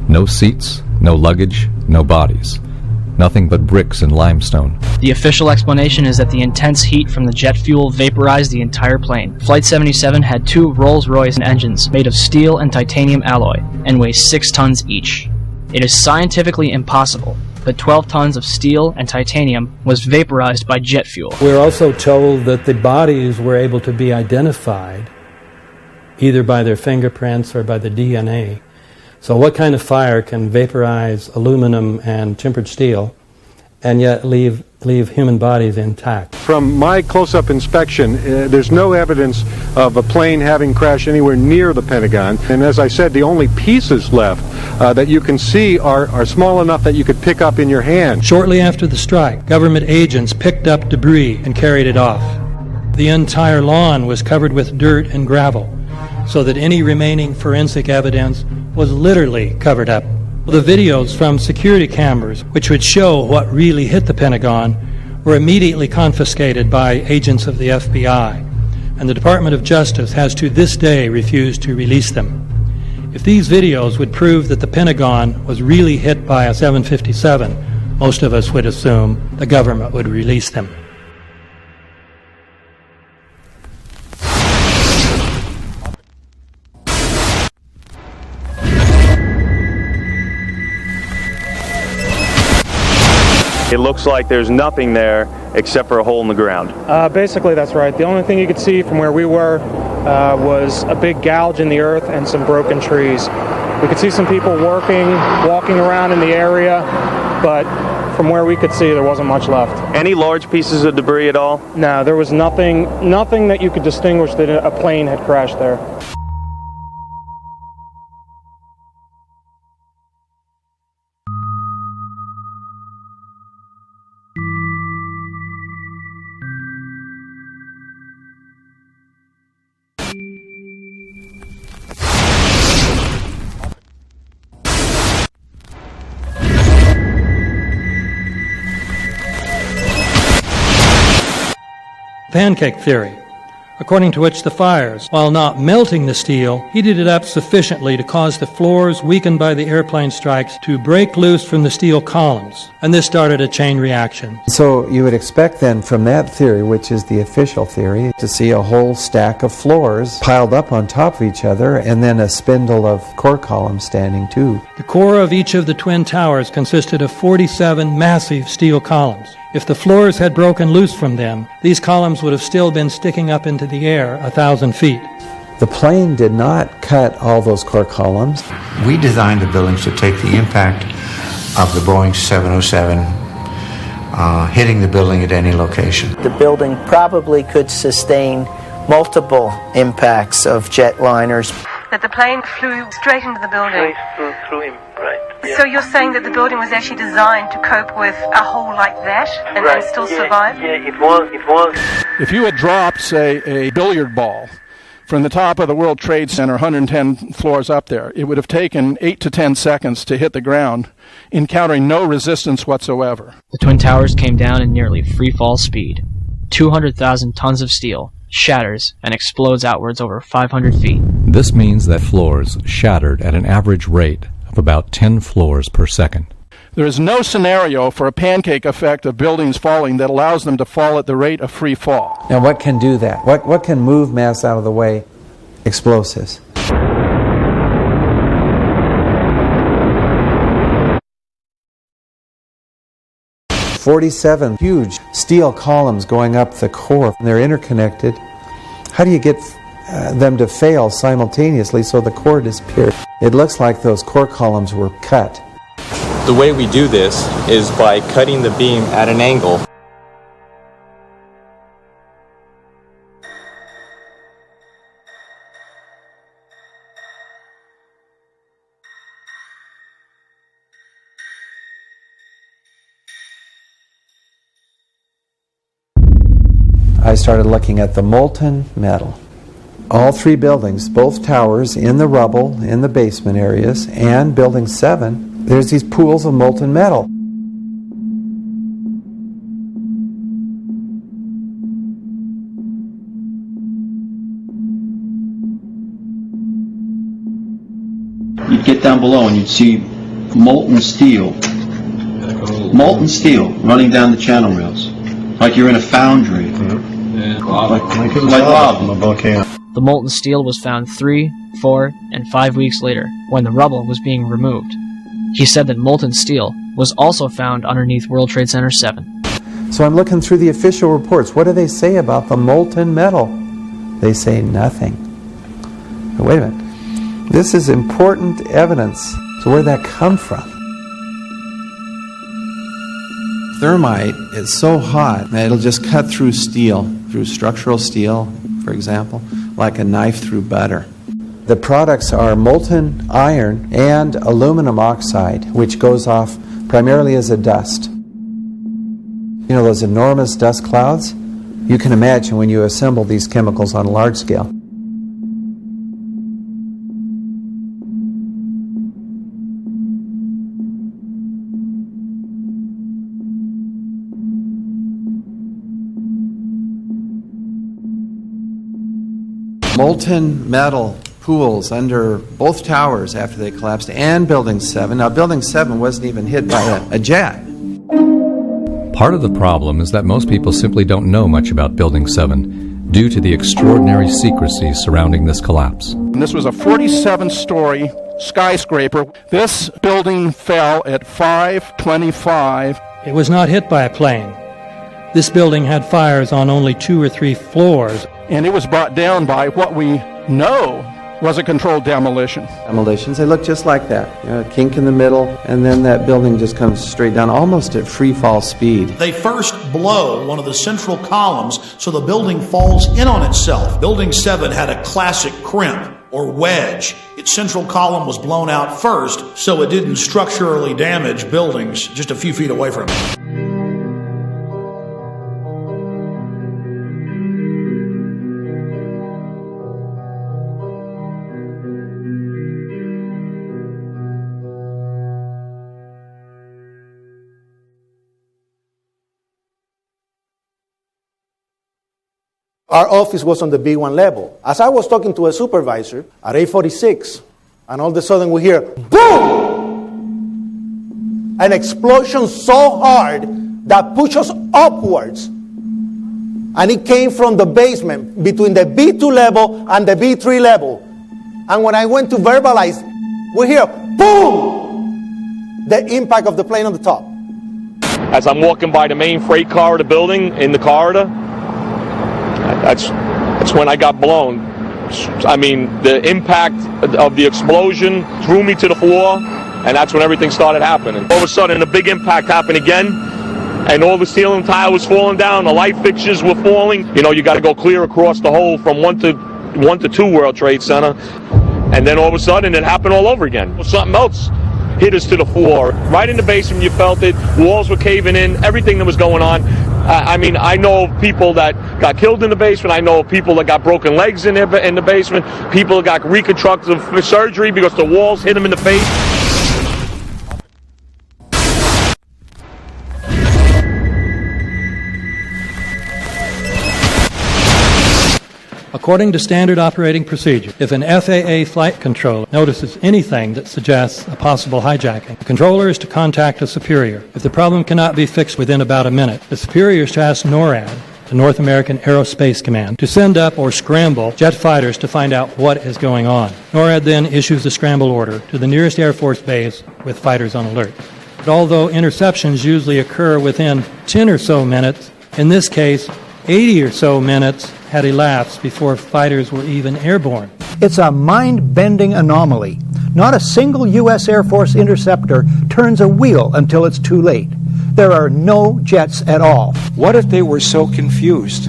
No seats, no luggage, no bodies. Nothing but bricks and limestone. The official explanation is that the intense heat from the jet fuel vaporized the entire plane. Flight 77 had 2 Rolls-Royce engines made of steel and titanium alloy and weigh 6 tons each. It is scientifically impossible that 12 tons of steel and titanium was vaporized by jet fuel. We're also told that the bodies were able to be identified either by their fingerprints or by the DNA. So what kind of fire can vaporize aluminum and tempered steel and yet leave human bodies intact? From my close-up inspection, there's no evidence of a plane having crashed anywhere near the Pentagon. And as I said, the only pieces left that you can see are small enough that you could pick up in your hand. Shortly after the strike, government agents picked up debris and carried it off. The entire lawn was covered with dirt and gravel, so that any remaining forensic evidence was literally covered up. The videos from security cameras, which would show what really hit the Pentagon, were immediately confiscated by agents of the FBI, and the Department of Justice has to this day refused to release them. If these videos would prove that the Pentagon was really hit by a 757, most of us would assume the government would release them. It looks like there's nothing there except for a hole in the ground. Basically, that's right. The only thing you could see from where we were was a big gouge in the earth and some broken trees. We could see some people walking around in the area, but from where we could see, there wasn't much left. Any large pieces of debris at all? No, there was nothing that you could distinguish that a plane had crashed there. Pancake theory, according to which the fires, while not melting the steel, heated it up sufficiently to cause the floors weakened by the airplane strikes to break loose from the steel columns, and this started a chain reaction. So you would expect then from that theory, which is the official theory, to see a whole stack of floors piled up on top of each other and then a spindle of core columns standing too. The core of each of the twin towers consisted of 47 massive steel columns. If the floors had broken loose from them, these columns would have still been sticking up into the air 1,000 feet. The plane did not cut all those core columns. We designed the buildings to take the impact of the Boeing 707 hitting the building at any location. The building probably could sustain multiple impacts of jetliners. That the plane flew straight into the building. Through him, right. Yeah. So you're saying that the building was actually designed to cope with a hole like that and still survive? Yeah, it was. If you had dropped, say, a billiard ball from the top of the World Trade Center, 110 floors up there, it would have taken 8 to 10 seconds to hit the ground, encountering no resistance whatsoever. The Twin Towers came down in nearly free-fall speed. 200,000 tons of steel shatters and explodes outwards over 500 feet. This means that floors shattered at an average rate of about 10 floors per second. There is no scenario for a pancake effect of buildings falling that allows them to fall at the rate of free fall. Now what can do that? What can move mass out of the way? Explosives. "47 huge steel columns going up the core. They're interconnected. How do you get them to fail simultaneously so the core disappears?" It looks like those core columns were cut. The way we do this is by cutting the beam at an angle. I started looking at the molten metal. All three buildings, both towers in the rubble, in the basement areas, and Building 7, there's these pools of molten metal. You'd get down below and you'd see molten steel running down the channel rails, like you're in a foundry. Like lava. A volcano. The molten steel was found 3, 4, and 5 weeks later, when the rubble was being removed. He said that molten steel was also found underneath World Trade Center 7. So I'm looking through the official reports. What do they say about the molten metal? They say nothing. But wait a minute. This is important evidence. So where did that come from? Thermite is so hot that it'll just cut through steel, through structural steel, for example, like a knife through butter. The products are molten iron and aluminum oxide, which goes off primarily as a dust. You know those enormous dust clouds? You can imagine when you assemble these chemicals on a large scale. Molten metal pools under both towers after they collapsed and Building 7. Now, Building 7 wasn't even hit by a jet. Part of the problem is that most people simply don't know much about Building 7 due to the extraordinary secrecy surrounding this collapse. And this was a 47-story skyscraper. This building fell at 5:25. It was not hit by a plane. This building had fires on only 2 or 3 floors. And it was brought down by what we know was a controlled demolition. Demolitions, they look just like that. You know, a kink in the middle, and then that building just comes straight down, almost at free fall speed. They first blow one of the central columns so the building falls in on itself. Building 7 had a classic crimp or wedge. Its central column was blown out first, so it didn't structurally damage buildings just a few feet away from it. Our office was on the B1 level. As I was talking to a supervisor at 8:46, and all of a sudden we hear, boom! An explosion so hard that pushed us upwards. And it came from the basement between the B2 level and the B3 level. And when I went to verbalize, we hear, boom! The impact of the plane on the top. As I'm walking by the main freight corridor building, in the corridor, that's when I got blown. I mean, the impact of the explosion threw me to the floor, and that's when everything started happening. All of a sudden, a big impact happened again, and all the ceiling tile was falling down, the light fixtures were falling. You know, you got to go clear across the whole from 1 to 2 World Trade Center, and then all of a sudden, it happened all over again. Something else hit us to the floor. Right in the basement, you felt it. Walls were caving in, everything that was going on. I mean, I know of people that got killed in the basement. I know of people that got broken legs in the basement. People that got reconstructive surgery because the walls hit them in the face. According to standard operating procedure, if an FAA flight controller notices anything that suggests a possible hijacking, the controller is to contact a superior. If the problem cannot be fixed within about a minute, the superior is to ask NORAD, the North American Aerospace Command, to send up or scramble jet fighters to find out what is going on. NORAD then issues the scramble order to the nearest Air Force base with fighters on alert. But although interceptions usually occur within 10 or so minutes, in this case, 80 or so minutes had elapsed before fighters were even airborne. It's a mind-bending anomaly. Not a single U.S. Air Force interceptor turns a wheel until it's too late. There are no jets at all. What if they were so confused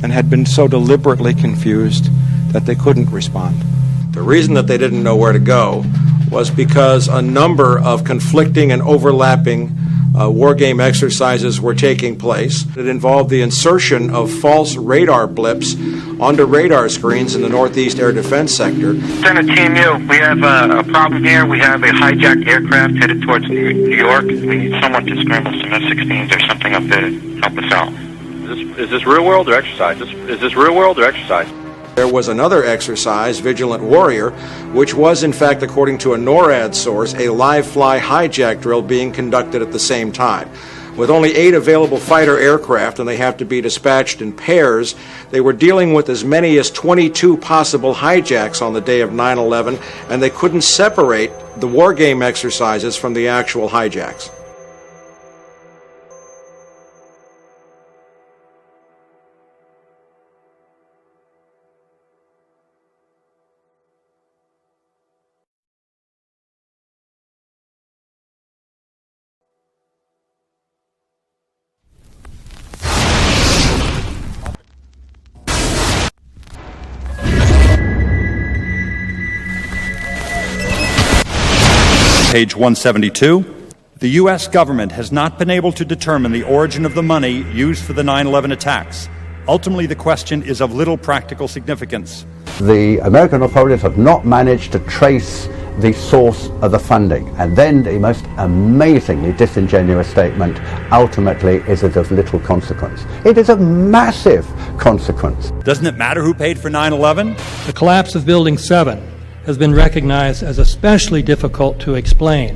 and had been so deliberately confused that they couldn't respond? The reason that they didn't know where to go was because a number of conflicting and overlapping war game exercises were taking place. It involved the insertion of false radar blips onto radar screens in the Northeast Air Defense Sector. Center Team U, we have a problem here. We have a hijacked aircraft headed towards New York. We need someone to scramble some F-16s or something up there to help us out. Is this real world or exercise? Is this real world or exercise? There was another exercise, Vigilant Warrior, which was, in fact, according to a NORAD source, a live-fly hijack drill being conducted at the same time. With only 8 available fighter aircraft, and they have to be dispatched in pairs, they were dealing with as many as 22 possible hijacks on the day of 9/11, and they couldn't separate the war game exercises from the actual hijacks. Page 172. The U.S. government has not been able to determine the origin of the money used for the 9/11 attacks. Ultimately, the question is of little practical significance. The American authorities have not managed to trace the source of the funding. And then the most amazingly disingenuous statement, ultimately, is it of little consequence. It is of massive consequence. Doesn't it matter who paid for 9/11? The collapse of Building 7 has been recognized as especially difficult to explain.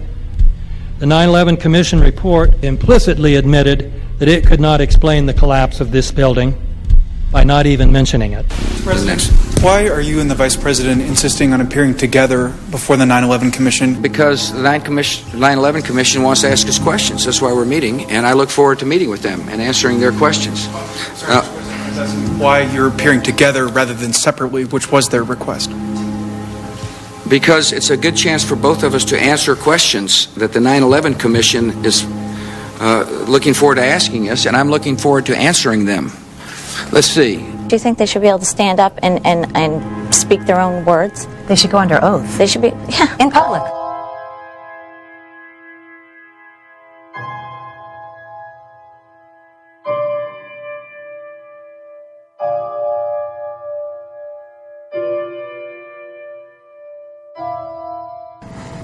The 9/11 Commission report implicitly admitted that it could not explain the collapse of this building by not even mentioning it. President, why are you and the Vice President insisting on appearing together before the 9/11 Commission? Because the 9/11 Commission wants to ask us questions. That's why we're meeting, and I look forward to meeting with them and answering their questions. Why you're appearing together rather than separately, which was their request? Because it's a good chance for both of us to answer questions that the 9/11 Commission is looking forward to asking us, and I'm looking forward to answering them. Let's see. Do you think they should be able to stand up and speak their own words? They should go under oath. They should be, yeah. In public.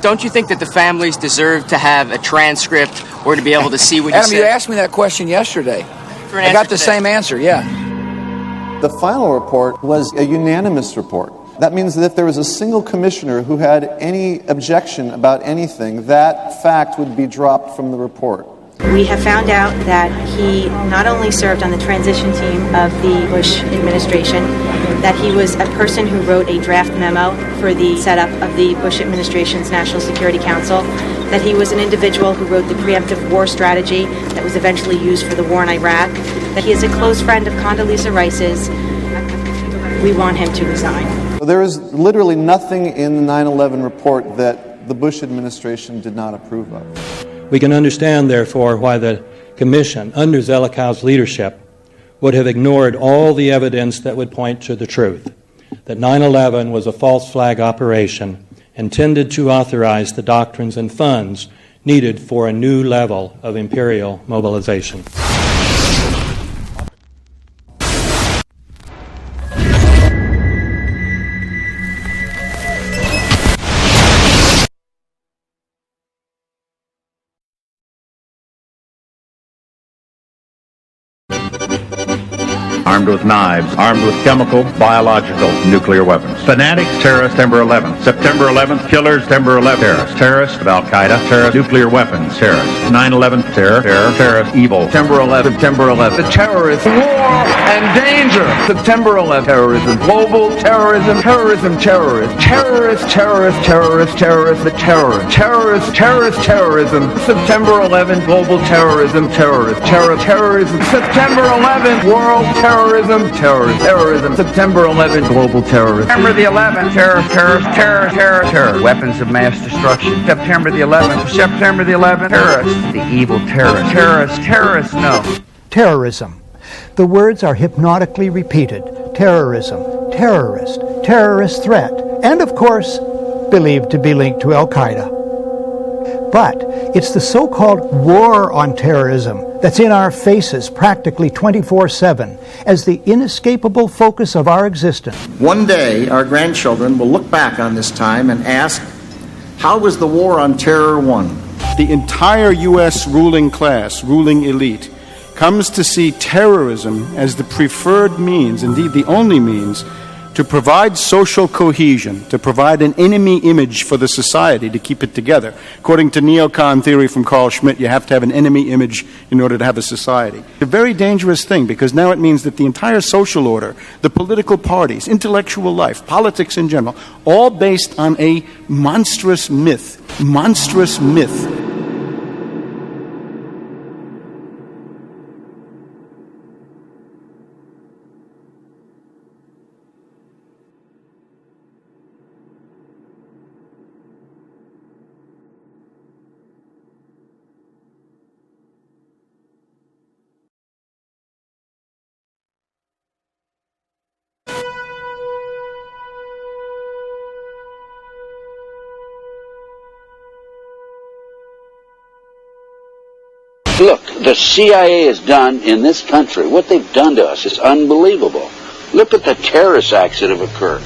Don't you think that the families deserve to have a transcript or to be able to see what you Adam, said? you asked me that question yesterday. For an I got answer the today. same answer, yeah. The final report was a unanimous report. That means that if there was a single commissioner who had any objection about anything, that fact would be dropped from the report. We have found out that he not only served on the transition team of the Bush administration, that he was a person who wrote a draft memo for the setup of the Bush administration's National Security Council, that he was an individual who wrote the preemptive war strategy that was eventually used for the war in Iraq, that he is a close friend of Condoleezza Rice's. We want him to resign. There is literally nothing in the 9/11 report that the Bush administration did not approve of. We can understand, therefore, why the Commission, under Zelikow's leadership, would have ignored all the evidence that would point to the truth, that 9/11 was a false flag operation intended to authorize the doctrines and funds needed for a new level of imperial mobilization. Armed with knives, armed with chemical, biological, nuclear weapons. Fanatics, terrorists, September 11th. September 11th, killers, September 11th, terrorists. Terrorists of Al-Qaeda, terrorists, nuclear weapons, terrorists. 9/11, terror, terrorist, evil. September 11th, September 11th. The terrorists, war and danger. September 11th, terrorism, global terrorism, terrorism, terrorists. Terrorists, terrorists, terrorists, terrorists, the terror. Terrorists, terrorist, terrorism. September 11th, global terrorism, terrorists. Terrorism. September 11th, world terrorism, terrorism. September 11th, global terrorism. September the 11th, terror. Weapons of mass destruction. September the 11th, terrorists, the evil terrorists, no. Terrorism. The words are hypnotically repeated. Terrorism, terrorist, terrorist threat, and of course, believed to be linked to Al-Qaeda. But it's the so-called war on terrorism that's in our faces practically 24/7 as the inescapable focus of our existence. One day, our grandchildren will look back on this time and ask, how was the war on terror won? The entire U.S. ruling class, ruling elite, comes to see terrorism as the preferred means, indeed the only means, to provide social cohesion, to provide an enemy image for the society to keep it together. According to neocon theory from Carl Schmitt, you have to have an enemy image in order to have a society. It's a very dangerous thing because now it means that the entire social order, the political parties, intellectual life, politics in general, all based on a monstrous myth. Monstrous myth. Look, the CIA has done in this country, what they've done to us is unbelievable. Look at the terrorist acts that have occurred.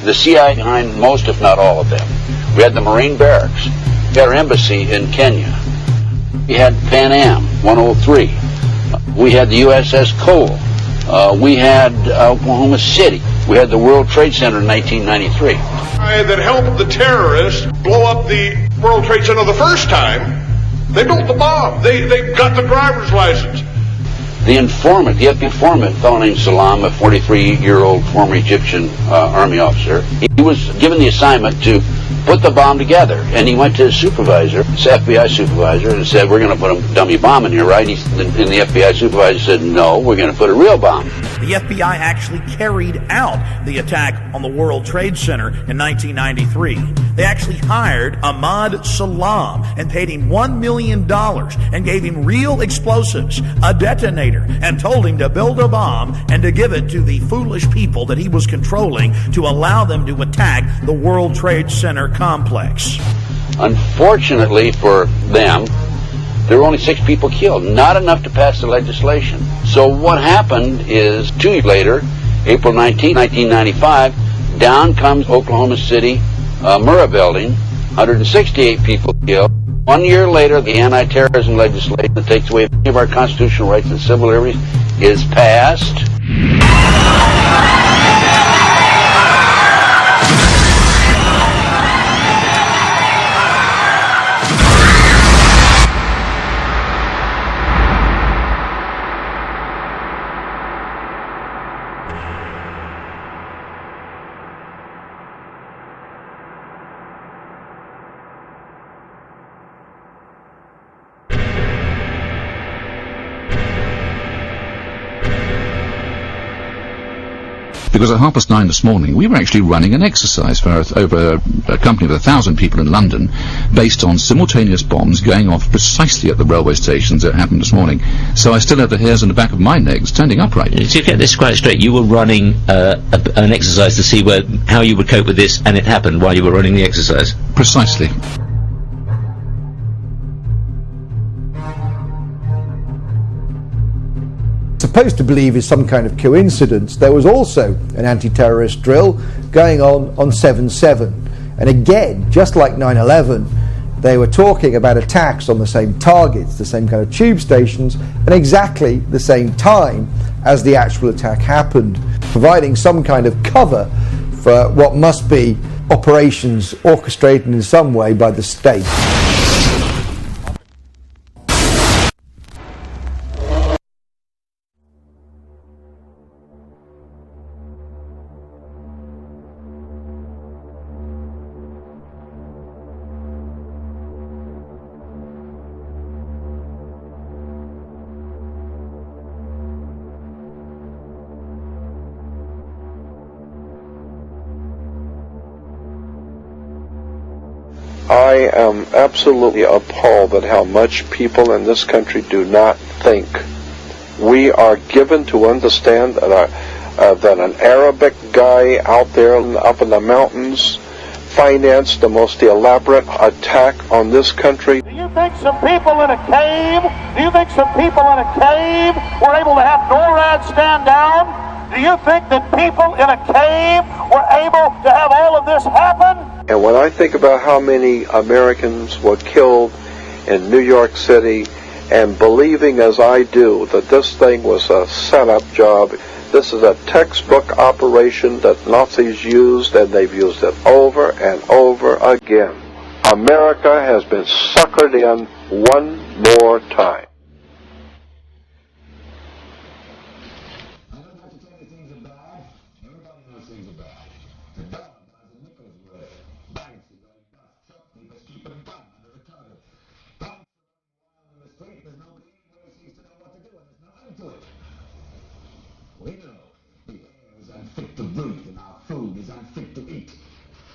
The CIA behind most, if not all of them. We had the Marine Barracks. We had our embassy in Kenya. We had Pan Am 103. We had the USS Cole. We had Oklahoma City. We had the World Trade Center in 1993. That helped the terrorists blow up the World Trade Center the first time. They built the bomb. They got the driver's license. The informant, the FBI informant, a fellow named Salam, a 43-year-old former Egyptian army officer, he was given the assignment to put the bomb together. And he went to his supervisor, his FBI supervisor, and said, we're going to put a dummy bomb in here, right? And the FBI supervisor said, no, we're going to put a real bomb. The FBI actually carried out the attack on the World Trade Center in 1993. They actually hired Ahmad Salam and paid him $1 million and gave him real explosives, a detonator, and told him to build a bomb and to give it to the foolish people that he was controlling to allow them to attack the World Trade Center complex. Unfortunately for them, there were only 6 people killed, not enough to pass the legislation. So what happened is 2 years later, April 19, 1995, down comes Oklahoma City Murrah building, 168 people killed. 1 year later, the anti-terrorism legislation that takes away many of our constitutional rights and civil liberties is passed. because at 9:30 this morning we were actually running an exercise for over a company of 1,000 people in London based on simultaneous bombs going off precisely at the railway stations that happened this morning. So I still have the hairs on the back of my neck standing upright. To get this quite straight, you were running an exercise to see how you would cope with this, and it happened while you were running the exercise? Precisely. Supposed to believe is some kind of coincidence, there was also an anti-terrorist drill going on 7/7, and again, just like 9/11, they were talking about attacks on the same targets, the same kind of tube stations, and exactly the same time as the actual attack happened, providing some kind of cover for what must be operations orchestrated in some way by the state. I am absolutely appalled at how much people in this country do not think. We are given to understand that an Arabic guy out there up in the mountains financed the most elaborate attack on this country. Do you think some people in a cave were able to have NORAD stand down? Do you think that people in a cave were able to have all of this happen? And when I think about how many Americans were killed in New York City, and believing as I do that this thing was a setup job, this is a textbook operation that Nazis used, and they've used it over and over again. America has been suckered in one more time. We know the air is unfit to breathe and our food is unfit to eat.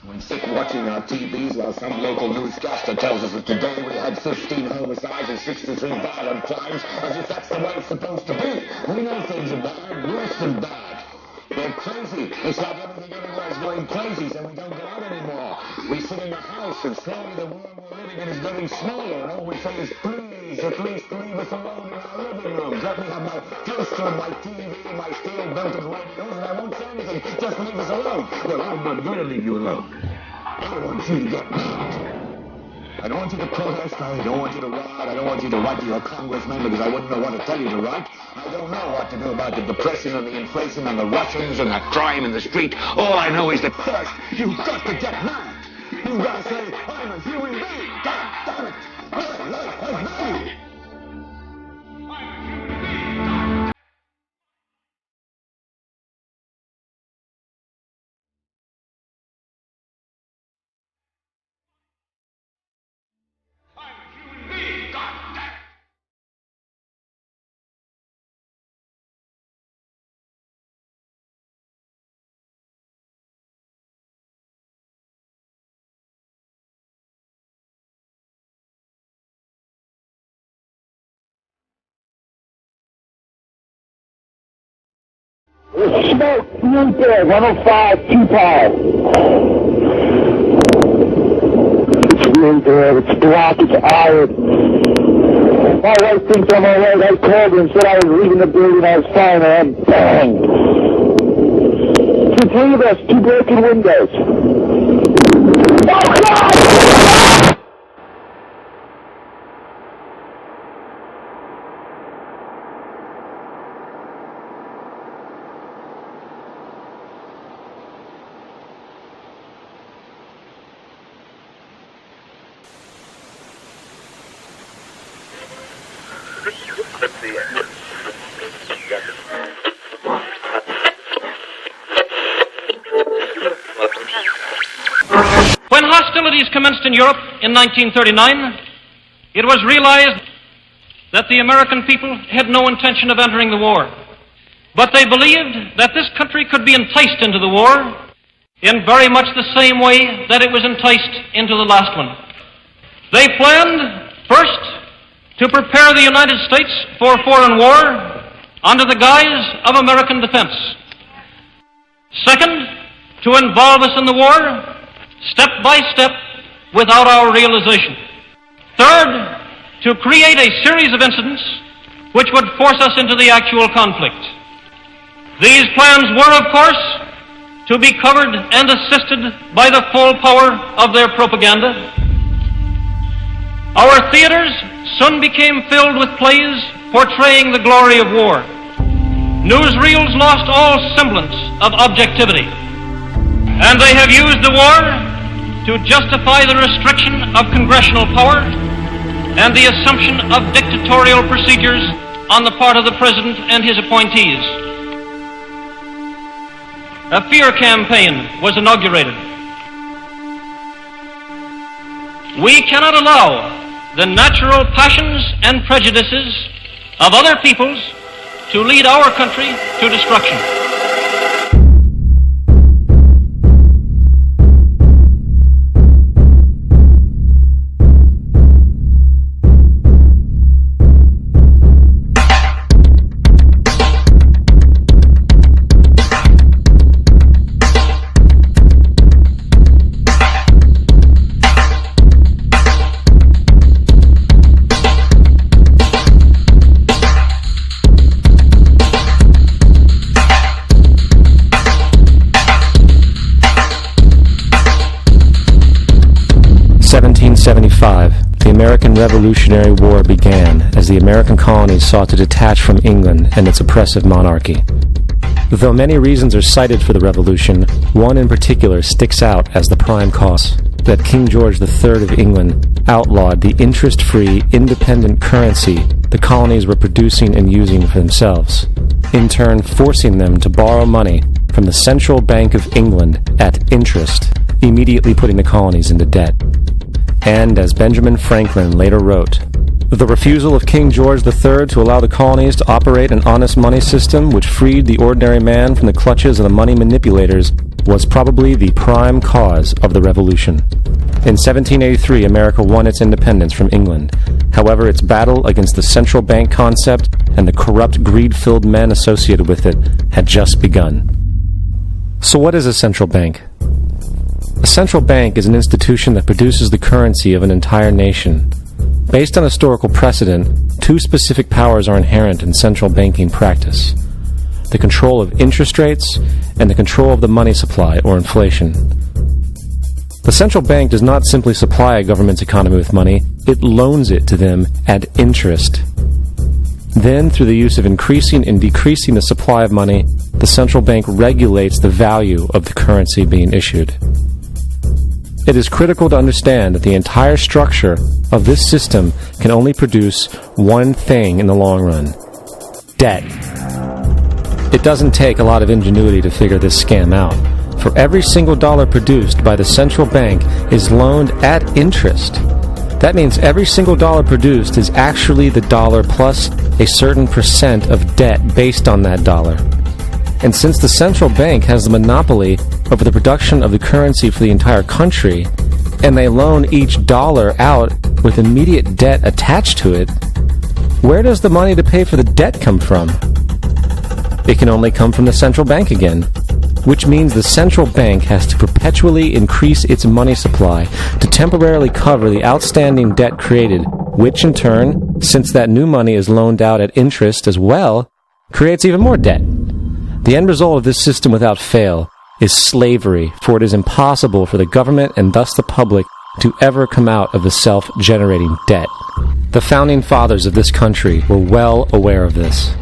When sick watching our TVs while some local newscaster tells us that today we had 15 homicides and 63 violent crimes, as if that's the way it's supposed to be. We know things are bad, worse than bad. They're crazy. It's like everything everywhere is going crazy, so we don't go out anymore. We sit in the house, and slowly the world we're living in is getting smaller, and all we say is, please, at least leave us alone in our living rooms. Let me have my toaster and my TV and my steel-belted radios, and I won't say anything. Just leave us alone. Well, I'm not going to leave you alone. I want you to get mad. I don't want you to protest, I don't want you to riot, I don't want you to write to your congressman because I wouldn't know what to tell you to write. I don't know what to do about the depression and the inflation and the Russians and the crime in the street. All I know is that first, you've got to get mad. You've got to say, I'm a human being. God damn it. My life has value. Smoke, new there, 105, 2 power. It's really there, it's black, it's iron. My wife thinks I'm alright. I called her and said I was leaving the building, I was fine, and bang. The 3 of us, 2 broken windows. Oh, God! When hostilities commenced in Europe in 1939, it was realized that the American people had no intention of entering the war. But they believed that this country could be enticed into the war in very much the same way that it was enticed into the last one. They planned, first, to prepare the United States for foreign war under the guise of American defense. Second, to involve us in the war step by step without our realization. Third, to create a series of incidents which would force us into the actual conflict. These plans were, of course, to be covered and assisted by the full power of their propaganda. Our theaters soon became filled with plays portraying the glory of war. Newsreels lost all semblance of objectivity, and they have used the war to justify the restriction of congressional power and the assumption of dictatorial procedures on the part of the President and his appointees. A fear campaign was inaugurated. We cannot allow the natural passions and prejudices of other peoples to lead our country to destruction. The American Revolutionary War began as the American colonies sought to detach from England and its oppressive monarchy. Though many reasons are cited for the revolution, one in particular sticks out as the prime cause: that King George III of England outlawed the interest-free, independent currency the colonies were producing and using for themselves, in turn forcing them to borrow money from the Central Bank of England at interest, immediately putting the colonies into debt. And, as Benjamin Franklin later wrote, the refusal of King George III to allow the colonies to operate an honest money system which freed the ordinary man from the clutches of the money manipulators was probably the prime cause of the revolution. In 1783, America won its independence from England. However, its battle against the central bank concept and the corrupt, greed-filled men associated with it had just begun. So what is a central bank? A central bank is an institution that produces the currency of an entire nation. Based on historical precedent, two specific powers are inherent in central banking practice: the control of interest rates and the control of the money supply, or inflation. The central bank does not simply supply a government's economy with money, it loans it to them at interest. Then, through the use of increasing and decreasing the supply of money, the central bank regulates the value of the currency being issued. It is critical to understand that the entire structure of this system can only produce one thing in the long run: debt. It doesn't take a lot of ingenuity to figure this scam out. For every single dollar produced by the central bank is loaned at interest. That means every single dollar produced is actually the dollar plus a certain percent of debt based on that dollar. And since the central bank has the monopoly over the production of the currency for the entire country, and they loan each dollar out with immediate debt attached to it, where does the money to pay for the debt come from? It can only come from the central bank again, which means the central bank has to perpetually increase its money supply to temporarily cover the outstanding debt created, which in turn, since that new money is loaned out at interest as well, creates even more debt. The end result of this system without fail is slavery, for it is impossible for the government and thus the public to ever come out of the self-generating debt. The founding fathers of this country were well aware of this.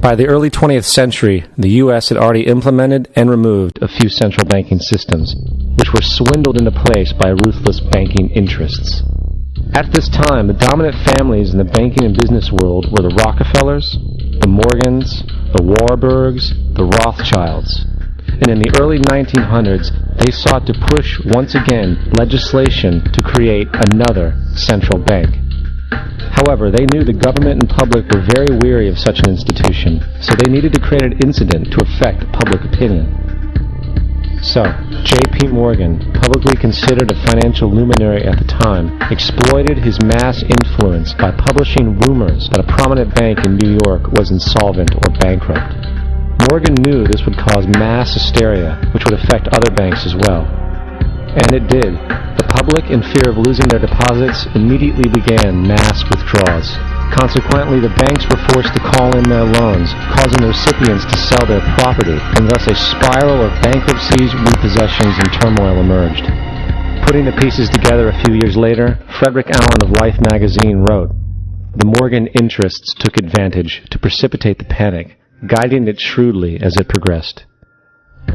By the early 20th century, the U.S. had already implemented and removed a few central banking systems, which were swindled into place by ruthless banking interests. At this time, the dominant families in the banking and business world were the Rockefellers, the Morgans, the Warburgs, the Rothschilds. And in the early 1900s, they sought to push, once again, legislation to create another central bank. However, they knew the government and public were very weary of such an institution, so they needed to create an incident to affect public opinion. So, J.P. Morgan, publicly considered a financial luminary at the time, exploited his mass influence by publishing rumors that a prominent bank in New York was insolvent or bankrupt. Morgan knew this would cause mass hysteria, which would affect other banks as well. And it did. The public, in fear of losing their deposits, immediately began mass withdrawals. Consequently, the banks were forced to call in their loans, causing the recipients to sell their property, and thus a spiral of bankruptcies, repossessions, and turmoil emerged. Putting the pieces together a few years later, Frederick Allen of Life magazine wrote, "The Morgan interests took advantage to precipitate the panic, guiding it shrewdly as it progressed."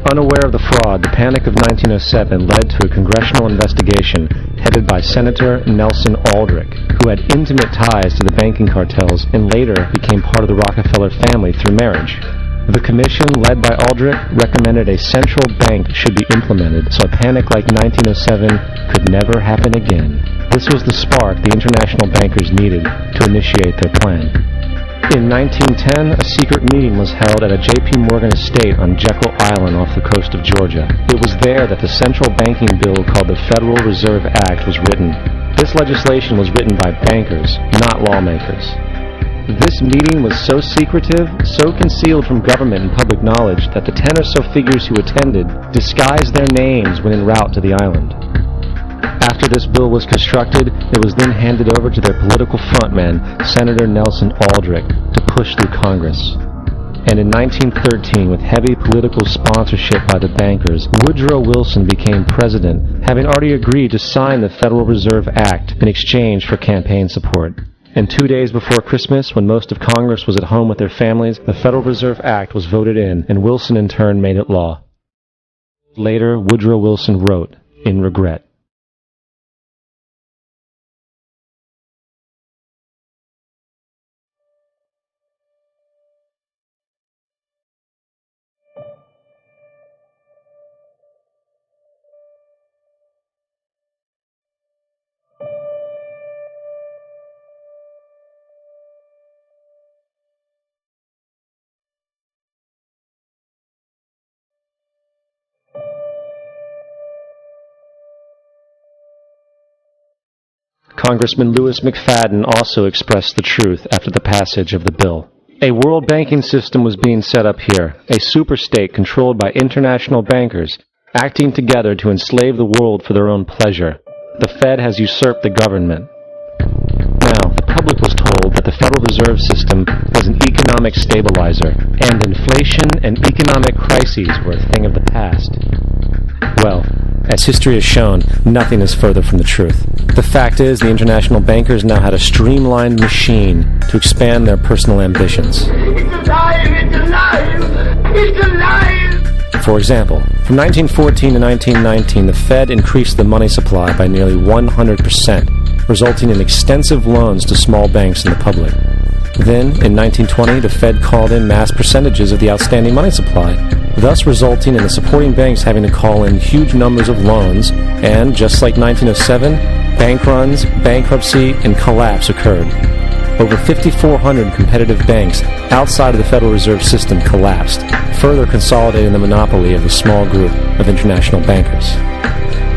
Unaware of the fraud, the Panic of 1907 led to a congressional investigation headed by Senator Nelson Aldrich, who had intimate ties to the banking cartels and later became part of the Rockefeller family through marriage. The commission, led by Aldrich, recommended a central bank should be implemented so a panic like 1907 could never happen again. This was the spark the international bankers needed to initiate their plan. In 1910, a secret meeting was held at a J.P. Morgan estate on Jekyll Island off the coast of Georgia. It was there that the central banking bill called the Federal Reserve Act was written. This legislation was written by bankers, not lawmakers. This meeting was so secretive, so concealed from government and public knowledge that the 10 or so figures who attended disguised their names when en route to the island. After this bill was constructed, it was then handed over to their political frontman, Senator Nelson Aldrich, to push through Congress. And in 1913, with heavy political sponsorship by the bankers, Woodrow Wilson became president, having already agreed to sign the Federal Reserve Act in exchange for campaign support. And 2 days before Christmas, when most of Congress was at home with their families, the Federal Reserve Act was voted in, and Wilson in turn made it law. Later, Woodrow Wilson wrote, in regret, Congressman Louis McFadden also expressed the truth after the passage of the bill. A world banking system was being set up here, a superstate controlled by international bankers, acting together to enslave the world for their own pleasure. The Fed has usurped the government. Now, the public was told that the Federal Reserve System was an economic stabilizer, and inflation and economic crises were a thing of the past. Well, as history has shown, nothing is further from the truth. The fact is, the international bankers now had a streamlined machine to expand their personal ambitions. It's alive! It's alive! It's alive! For example, from 1914 to 1919, the Fed increased the money supply by nearly 100%, resulting in extensive loans to small banks and the public. Then, in 1920, the Fed called in mass percentages of the outstanding money supply, thus resulting in the supporting banks having to call in huge numbers of loans, and, just like 1907, bank runs, bankruptcy, and collapse occurred. Over 5,400 competitive banks outside of the Federal Reserve System collapsed, further consolidating the monopoly of a small group of international bankers.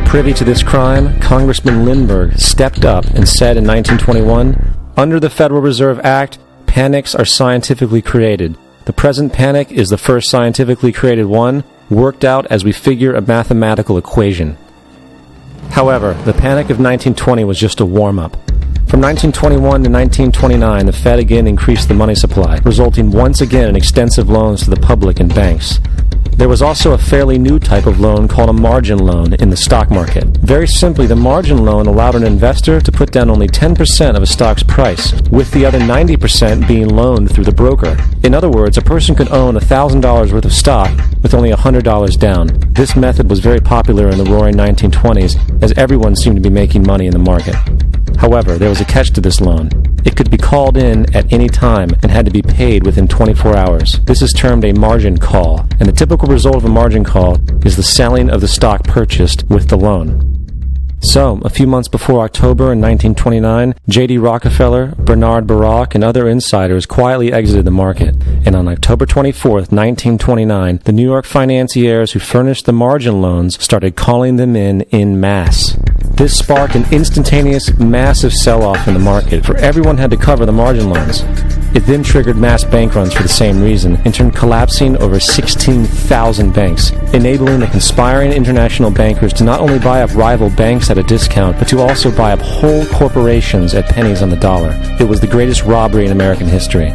Privy to this crime, Congressman Lindbergh stepped up and said in 1921, "Under the Federal Reserve Act, panics are scientifically created. The present panic is the first scientifically created one, worked out as we figure a mathematical equation." However, the panic of 1920 was just a warm-up. From 1921 to 1929, the Fed again increased the money supply, resulting once again in extensive loans to the public and banks. There was also a fairly new type of loan called a margin loan in the stock market. Very simply, the margin loan allowed an investor to put down only 10% of a stock's price, with the other 90% being loaned through the broker. In other words, a person could own $1,000 worth of stock with only $100 down. This method was very popular in the roaring 1920s, as everyone seemed to be making money in the market. However, there was a catch to this loan. It could be called in at any time and had to be paid within 24 hours. This is termed a margin call, and the typical result of a margin call is the selling of the stock purchased with the loan. So, a few months before October in 1929, J.D. Rockefeller, Bernard Baruch, and other insiders quietly exited the market. And on October 24th, 1929, the New York financiers who furnished the margin loans started calling them in masse. This sparked an instantaneous, massive sell-off in the market, for everyone had to cover the margin loans. It then triggered mass bank runs for the same reason, in turn collapsing over 16,000 banks, enabling the conspiring international bankers to not only buy up rival banks at a discount, but to also buy up whole corporations at pennies on the dollar. It was the greatest robbery in American history.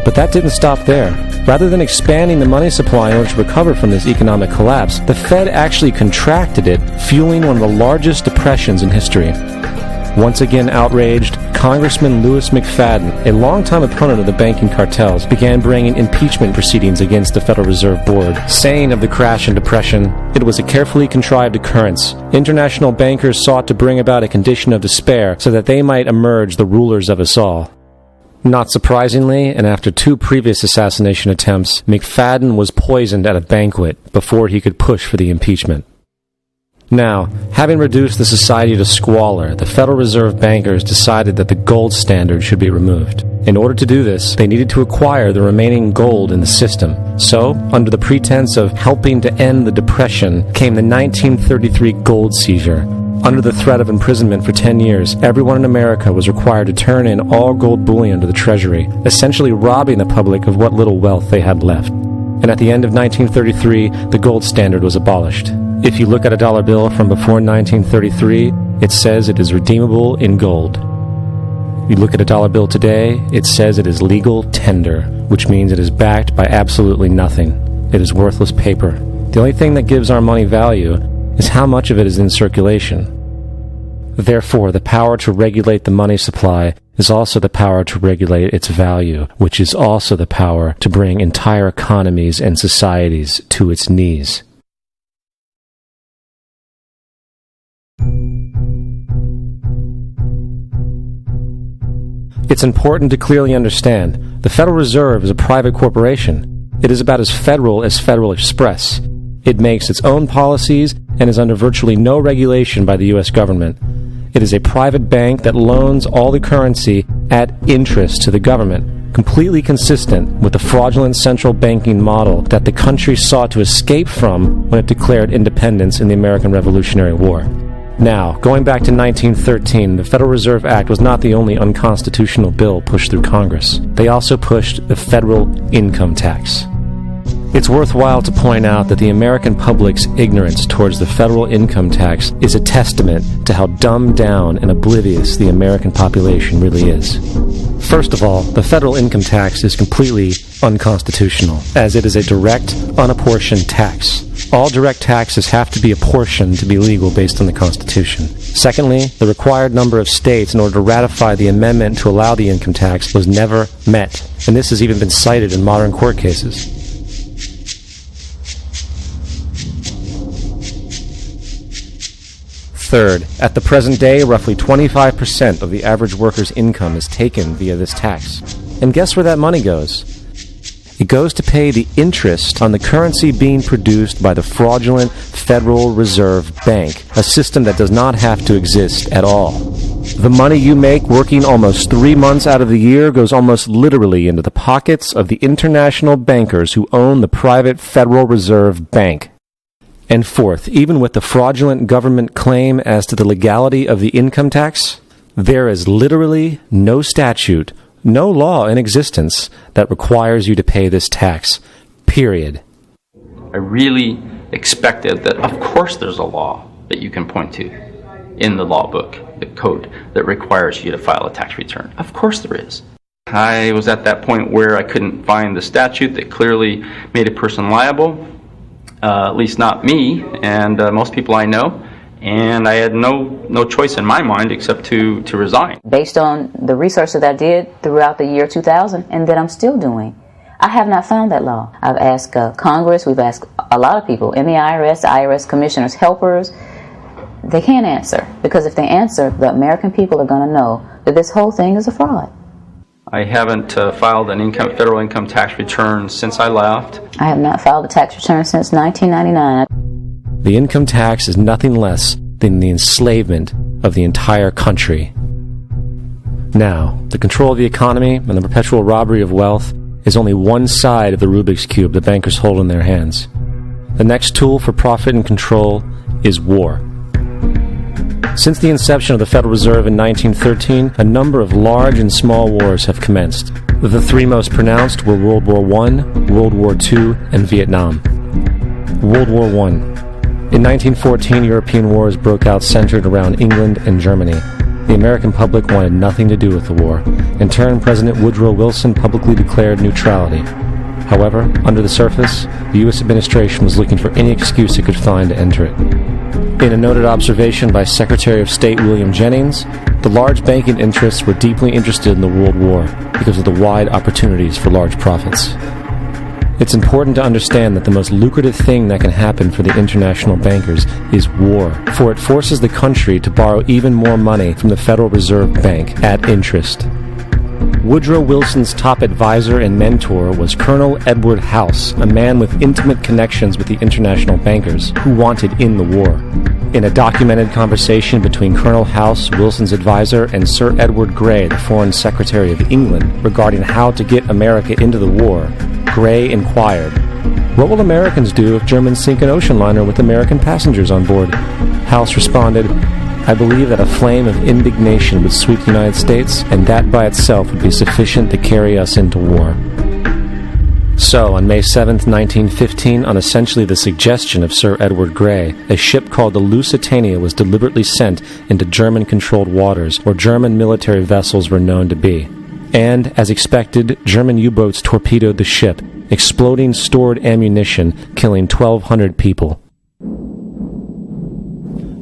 But that didn't stop there. Rather than expanding the money supply in order to recover from this economic collapse, the Fed actually contracted it, fueling one of the largest depressions in history. Once again outraged, Congressman Louis McFadden, a longtime opponent of the banking cartels, began bringing impeachment proceedings against the Federal Reserve Board, saying of the crash and depression, it was a carefully contrived occurrence. International bankers sought to bring about a condition of despair so that they might emerge the rulers of us all. Not surprisingly, and after 2 previous assassination attempts, McFadden was poisoned at a banquet before he could push for the impeachment. Now, having reduced the society to squalor, the Federal Reserve bankers decided that the gold standard should be removed. In order to do this, they needed to acquire the remaining gold in the system. So, under the pretense of helping to end the Depression, came the 1933 gold seizure. Under the threat of imprisonment for 10 years, everyone in America was required to turn in all gold bullion to the Treasury, essentially robbing the public of what little wealth they had left. And at the end of 1933, the gold standard was abolished. If you look at a dollar bill from before 1933, it says it is redeemable in gold. You look at a dollar bill today, it says it is legal tender, which means it is backed by absolutely nothing. It is worthless paper. The only thing that gives our money value is how much of it is in circulation. Therefore, the power to regulate the money supply is also the power to regulate its value, which is also the power to bring entire economies and societies to its knees. It's important to clearly understand, the Federal Reserve is a private corporation. It is about as Federal Express. It makes its own policies and is under virtually no regulation by the U.S. government. It is a private bank that loans all the currency at interest to the government, completely consistent with the fraudulent central banking model that the country sought to escape from when it declared independence in the American Revolutionary War. Now, going back to 1913, the Federal Reserve Act was not the only unconstitutional bill pushed through Congress. They also pushed the federal income tax. It's worthwhile to point out that the American public's ignorance towards the federal income tax is a testament to how dumbed down and oblivious the American population really is. First of all, the federal income tax is completely unconstitutional, as it is a direct, unapportioned tax. All direct taxes have to be apportioned to be legal based on the Constitution. Secondly, the required number of states in order to ratify the amendment to allow the income tax was never met, and this has even been cited in modern court cases. Third, at the present day, roughly 25% of the average worker's income is taken via this tax. And guess where that money goes? It goes to pay the interest on the currency being produced by the fraudulent Federal Reserve Bank, a system that does not have to exist at all. The money you make working almost 3 months out of the year goes almost literally into the pockets of the international bankers who own the private Federal Reserve Bank. And fourth, even with the fraudulent government claim as to the legality of the income tax, there is literally no statute, no law in existence that requires you to pay this tax, period. I really expected that, of course there's a law that you can point to in the law book, the code, that requires you to file a tax return. Of course there is. I was at that point where I couldn't find the statute that clearly made a person liable. at least not me and most people I know. And I had no choice in my mind except to resign. Based on the research that I did throughout the year 2000 and that I'm still doing, I have not found that law. I've asked Congress, we've asked a lot of people in the IRS commissioners, helpers. They can't answer, because if they answer, the American people are going to know that this whole thing is a fraud. I haven't filed an federal income tax return since I left. I have not filed a tax return since 1999. The income tax is nothing less than the enslavement of the entire country. Now, the control of the economy and the perpetual robbery of wealth is only one side of the Rubik's Cube the bankers hold in their hands. The next tool for profit and control is war. Since the inception of the Federal Reserve in 1913, a number of large and small wars have commenced. The three most pronounced were World War I, World War II, and Vietnam. World War I. In 1914, European wars broke out centered around England and Germany. The American public wanted nothing to do with the war. In turn, President Woodrow Wilson publicly declared neutrality. However, under the surface, the U.S. administration was looking for any excuse it could find to enter it. In a noted observation by Secretary of State William Jennings, the large banking interests were deeply interested in the World War because of the wide opportunities for large profits. It's important to understand that the most lucrative thing that can happen for the international bankers is war, for it forces the country to borrow even more money from the Federal Reserve Bank at interest. Woodrow Wilson's top advisor and mentor was Colonel Edward House, a man with intimate connections with the international bankers who wanted in the war. In a documented conversation between Colonel House, Wilson's advisor, and Sir Edward Grey, the Foreign Secretary of England, regarding how to get America into the war, Grey inquired, "What will Americans do if Germans sink an ocean liner with American passengers on board?" House responded, "I believe that a flame of indignation would sweep the United States, and that by itself would be sufficient to carry us into war." So, on May 7, 1915, on essentially the suggestion of Sir Edward Grey, a ship called the Lusitania was deliberately sent into German-controlled waters, where German military vessels were known to be. And, as expected, German U-boats torpedoed the ship, exploding stored ammunition, killing 1,200 people.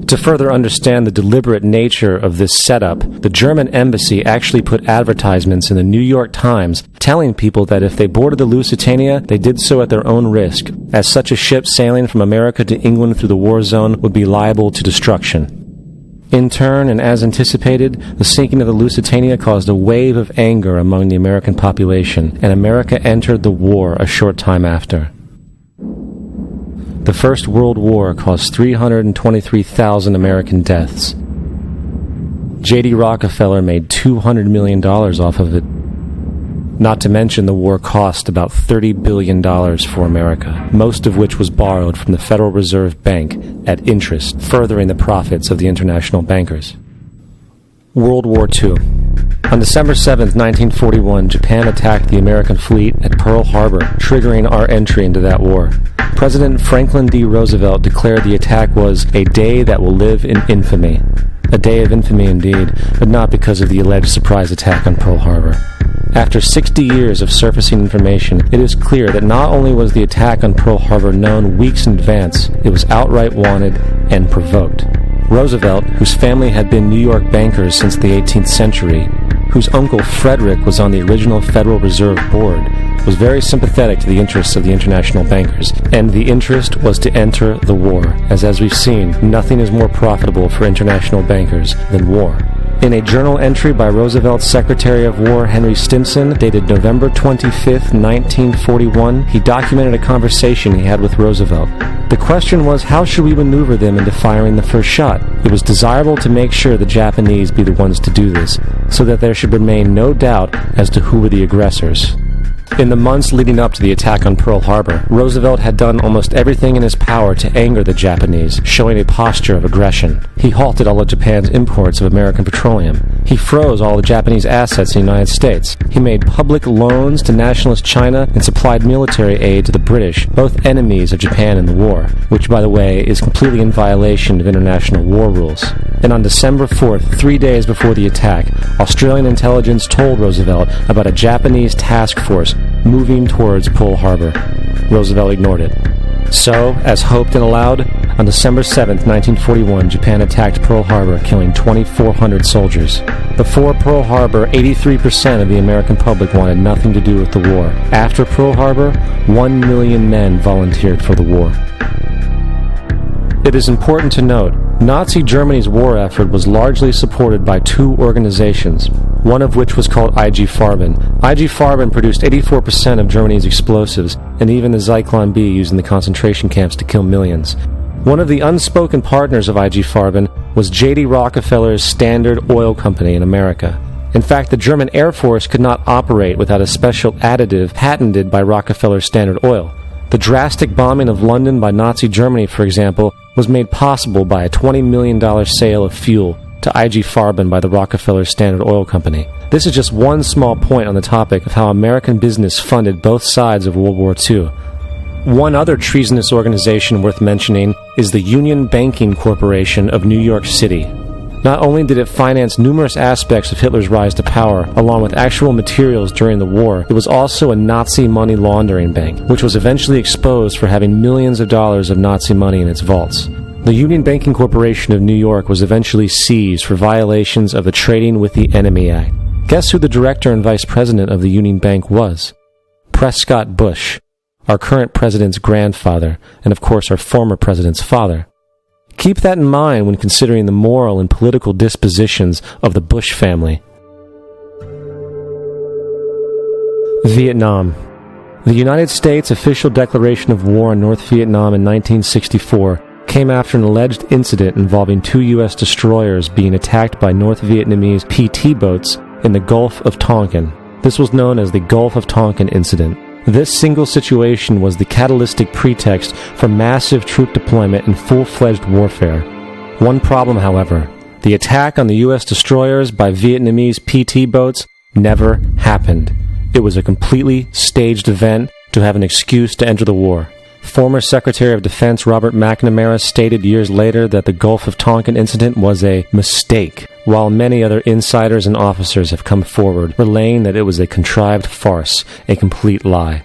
To further understand the deliberate nature of this setup, the German embassy actually put advertisements in the New York Times telling people that if they boarded the Lusitania, they did so at their own risk, as such a ship sailing from America to England through the war zone would be liable to destruction. In turn, and as anticipated, the sinking of the Lusitania caused a wave of anger among the American population, and America entered the war a short time after. The First World War caused 323,000 American deaths. J.D. Rockefeller made $200 million off of it. Not to mention the war cost about $30 billion for America, most of which was borrowed from the Federal Reserve Bank at interest, furthering the profits of the international bankers. World War II. On December 7, 1941, Japan attacked the American fleet at Pearl Harbor, triggering our entry into that war. President Franklin D. Roosevelt declared the attack was a day that will live in infamy. A day of infamy indeed, but not because of the alleged surprise attack on Pearl Harbor. After 60 years of surfacing information, it is clear that not only was the attack on Pearl Harbor known weeks in advance, it was outright wanted and provoked. Roosevelt, whose family had been New York bankers since the 18th century, whose uncle Frederick was on the original Federal Reserve Board, was very sympathetic to the interests of the international bankers, and the interest was to enter the war, as we've seen, nothing is more profitable for international bankers than war. In a journal entry by Roosevelt's Secretary of War Henry Stimson, dated November 25, 1941, he documented a conversation he had with Roosevelt. The question was, how should we maneuver them into firing the first shot? It was desirable to make sure the Japanese be the ones to do this, so that there should remain no doubt as to who were the aggressors. In the months leading up to the attack on Pearl Harbor, Roosevelt had done almost everything in his power to anger the Japanese, showing a posture of aggression. He halted all of Japan's imports of American petroleum. He froze all the Japanese assets in the United States. He made public loans to nationalist China and supplied military aid to the British, both enemies of Japan in the war, which, by the way, is completely in violation of international war rules. And on December 4th, 3 days before the attack, Australian intelligence told Roosevelt about a Japanese task force moving towards Pearl Harbor. Roosevelt ignored it. So, as hoped and allowed, on December 7, 1941, Japan attacked Pearl Harbor, killing 2,400 soldiers. Before Pearl Harbor, 83% of the American public wanted nothing to do with the war. After Pearl Harbor, 1 million men volunteered for the war. It is important to note, Nazi Germany's war effort was largely supported by two organizations, one of which was called IG Farben. IG Farben produced 84% of Germany's explosives, and even the Zyklon B used in the concentration camps to kill millions. One of the unspoken partners of IG Farben was J.D. Rockefeller's Standard Oil Company in America. In fact, the German Air Force could not operate without a special additive patented by Rockefeller's Standard Oil. The drastic bombing of London by Nazi Germany, for example, was made possible by a $20 million sale of fuel to IG Farben by the Rockefeller Standard Oil Company. This is just one small point on the topic of how American business funded both sides of World War II. One other treasonous organization worth mentioning is the Union Banking Corporation of New York City. Not only did it finance numerous aspects of Hitler's rise to power, along with actual materials during the war, it was also a Nazi money laundering bank, which was eventually exposed for having millions of dollars of Nazi money in its vaults. The Union Banking Corporation of New York was eventually seized for violations of the Trading with the Enemy Act. Guess who the director and vice president of the Union Bank was? Prescott Bush, our current president's grandfather, and of course our former president's father. Keep that in mind when considering the moral and political dispositions of the Bush family. Vietnam. The United States' official declaration of war on North Vietnam in 1964 came after an alleged incident involving two U.S. destroyers being attacked by North Vietnamese PT boats in the Gulf of Tonkin. This was known as the Gulf of Tonkin Incident. This single situation was the catalytic pretext for massive troop deployment and full-fledged warfare. One problem, however, the attack on the U.S. destroyers by Vietnamese PT boats never happened. It was a completely staged event to have an excuse to enter the war. Former Secretary of Defense Robert McNamara stated years later that the Gulf of Tonkin incident was a mistake, while many other insiders and officers have come forward, relaying that it was a contrived farce, a complete lie.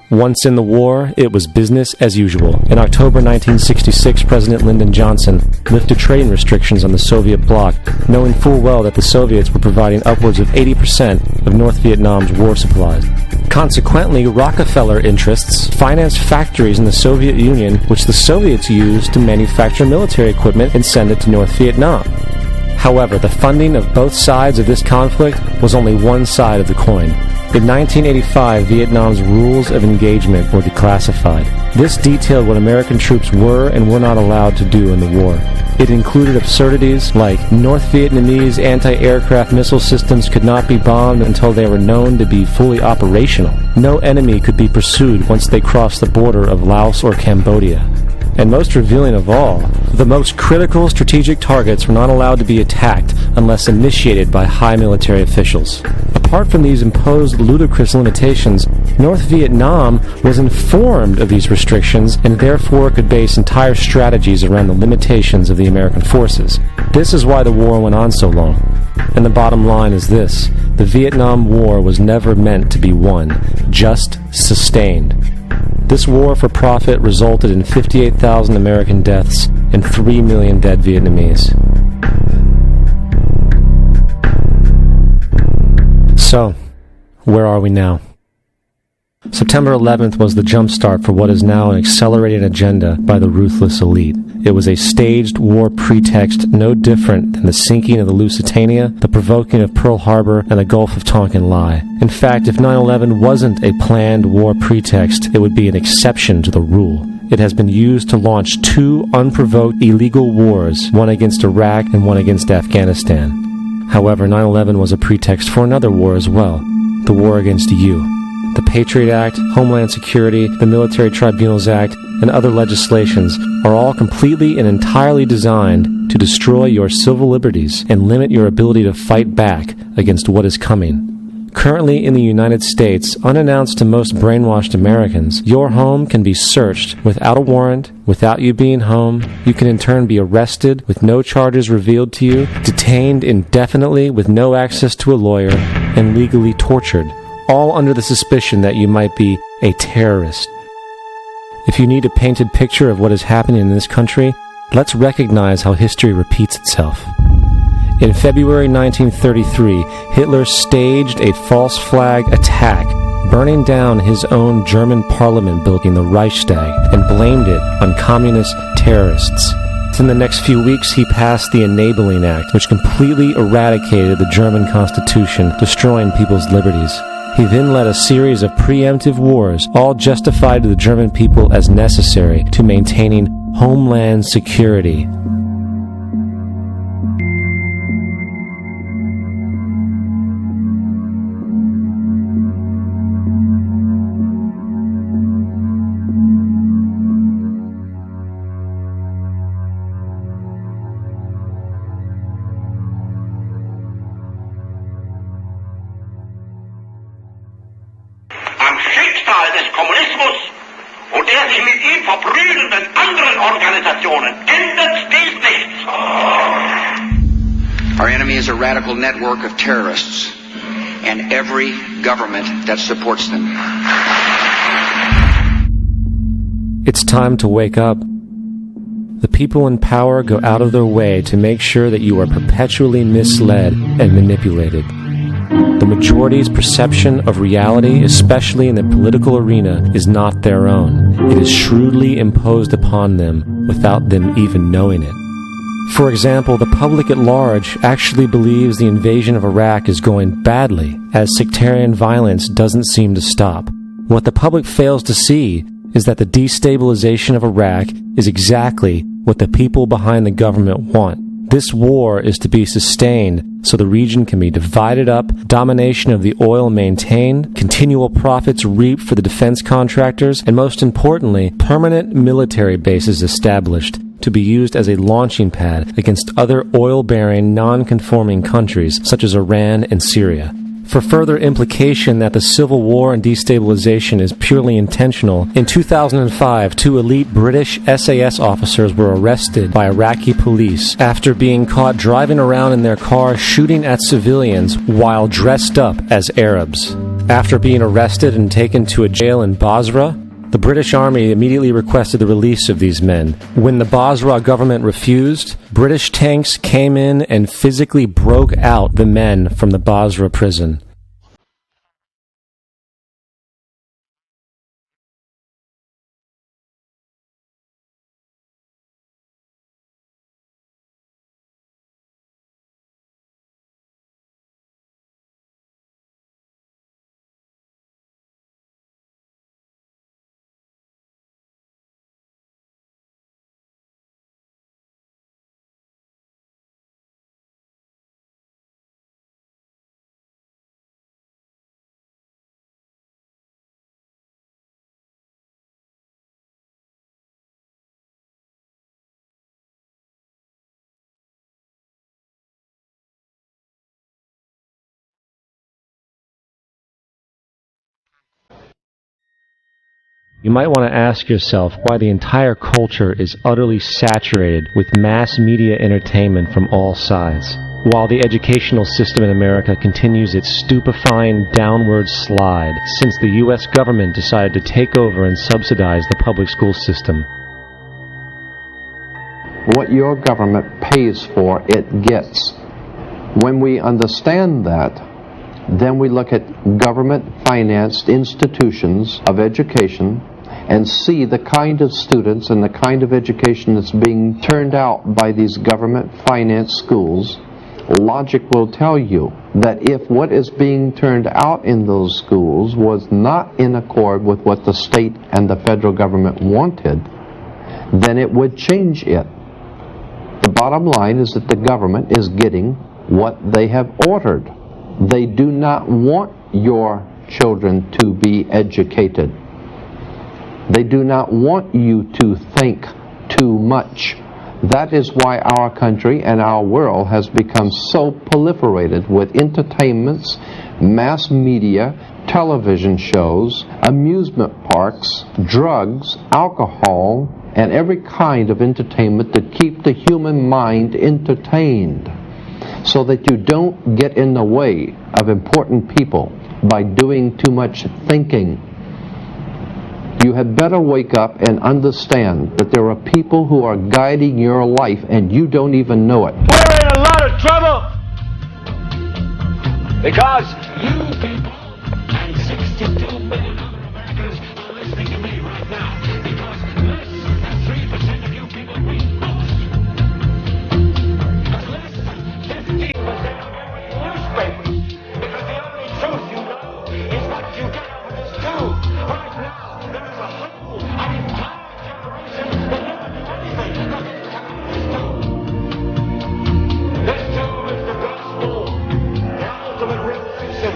Once in the war, it was business as usual. In October 1966, President Lyndon Johnson lifted trading restrictions on the Soviet bloc, knowing full well that the Soviets were providing upwards of 80% of North Vietnam's war supplies. Consequently, Rockefeller interests financed factories in the Soviet Union, which the Soviets used to manufacture military equipment and send it to North Vietnam. However, the funding of both sides of this conflict was only one side of the coin. In 1985, Vietnam's rules of engagement were declassified. This detailed what American troops were and were not allowed to do in the war. It included absurdities like North Vietnamese anti-aircraft missile systems could not be bombed until they were known to be fully operational. No enemy could be pursued once they crossed the border of Laos or Cambodia. And most revealing of all, the most critical strategic targets were not allowed to be attacked unless initiated by high military officials. Apart from these imposed ludicrous limitations, North Vietnam was informed of these restrictions and therefore could base entire strategies around the limitations of the American forces. This is why the war went on so long. And the bottom line is this: the Vietnam War was never meant to be won, just sustained. This war for profit resulted in 58,000 American deaths and 3 million dead Vietnamese. So, where are we now? September 11th was the jumpstart for what is now an accelerated agenda by the ruthless elite. It was a staged war pretext no different than the sinking of the Lusitania, the provoking of Pearl Harbor, and the Gulf of Tonkin lie. In fact, if 9/11 wasn't a planned war pretext, it would be an exception to the rule. It has been used to launch two unprovoked illegal wars, one against Iraq and one against Afghanistan. However, 9/11 was a pretext for another war as well, the war against you. The Patriot Act, Homeland Security, the Military Tribunals Act, and other legislations are all completely and entirely designed to destroy your civil liberties and limit your ability to fight back against what is coming. Currently in the United States, unannounced to most brainwashed Americans, your home can be searched without a warrant, without you being home. You can in turn be arrested with no charges revealed to you, detained indefinitely with no access to a lawyer, and legally tortured, all under the suspicion that you might be a terrorist. If you need a painted picture of what is happening in this country, let's recognize how history repeats itself. In February 1933, Hitler staged a false flag attack, burning down his own German parliament building, the Reichstag, and blamed it on communist terrorists. In the next few weeks, he passed the Enabling Act, which completely eradicated the German Constitution, destroying people's liberties. He then led a series of preemptive wars, all justified to the German people as necessary to maintaining homeland security. Our enemy is a radical network of terrorists and every government that supports them. It's time to wake up. The people in power go out of their way to make sure that you are perpetually misled and manipulated. The majority's perception of reality, especially in the political arena, is not their own. It is shrewdly imposed upon them without them even knowing it. For example, the public at large actually believes the invasion of Iraq is going badly, as sectarian violence doesn't seem to stop. What the public fails to see is that the destabilization of Iraq is exactly what the people behind the government want. This war is to be sustained so the region can be divided up, domination of the oil maintained, continual profits reaped for the defense contractors, and most importantly, permanent military bases established to be used as a launching pad against other oil-bearing, non-conforming countries such as Iran and Syria. For further implication that the civil war and destabilization is purely intentional, in 2005, 2 elite British SAS officers were arrested by Iraqi police after being caught driving around in their car shooting at civilians while dressed up as Arabs. After being arrested and taken to a jail in Basra, the British Army immediately requested the release of these men. When the Basra government refused, British tanks came in and physically broke out the men from the Basra prison. You might want to ask yourself why the entire culture is utterly saturated with mass media entertainment from all sides, while the educational system in America continues its stupefying downward slide since the U.S. government decided to take over and subsidize the public school system. What your government pays for, it gets. When we understand that, then we look at government-financed institutions of education and see the kind of students and the kind of education that's being turned out by these government-financed schools. Logic will tell you that if what is being turned out in those schools was not in accord with what the state and the federal government wanted, then it would change it. The bottom line is that the government is getting what they have ordered. They do not want your children to be educated. They do not want you to think too much. That is why our country and our world has become so proliferated with entertainments, mass media, television shows, amusement parks, drugs, alcohol, and every kind of entertainment to keep the human mind entertained, so that you don't get in the way of important people by doing too much thinking. you had better wake up and understand that there are people who are guiding your life and you don't even know it. We're in a lot of trouble because you people and 62 million other Americans are listening to me right now because less than 3% of you people read books. Less than 15% of you read newspapers because the only truth you know is what you get over this tube. Right now, there is a whole entire generation that never knew anything because they didn't come out of this tube. This tube is the gospel, the ultimate revelation.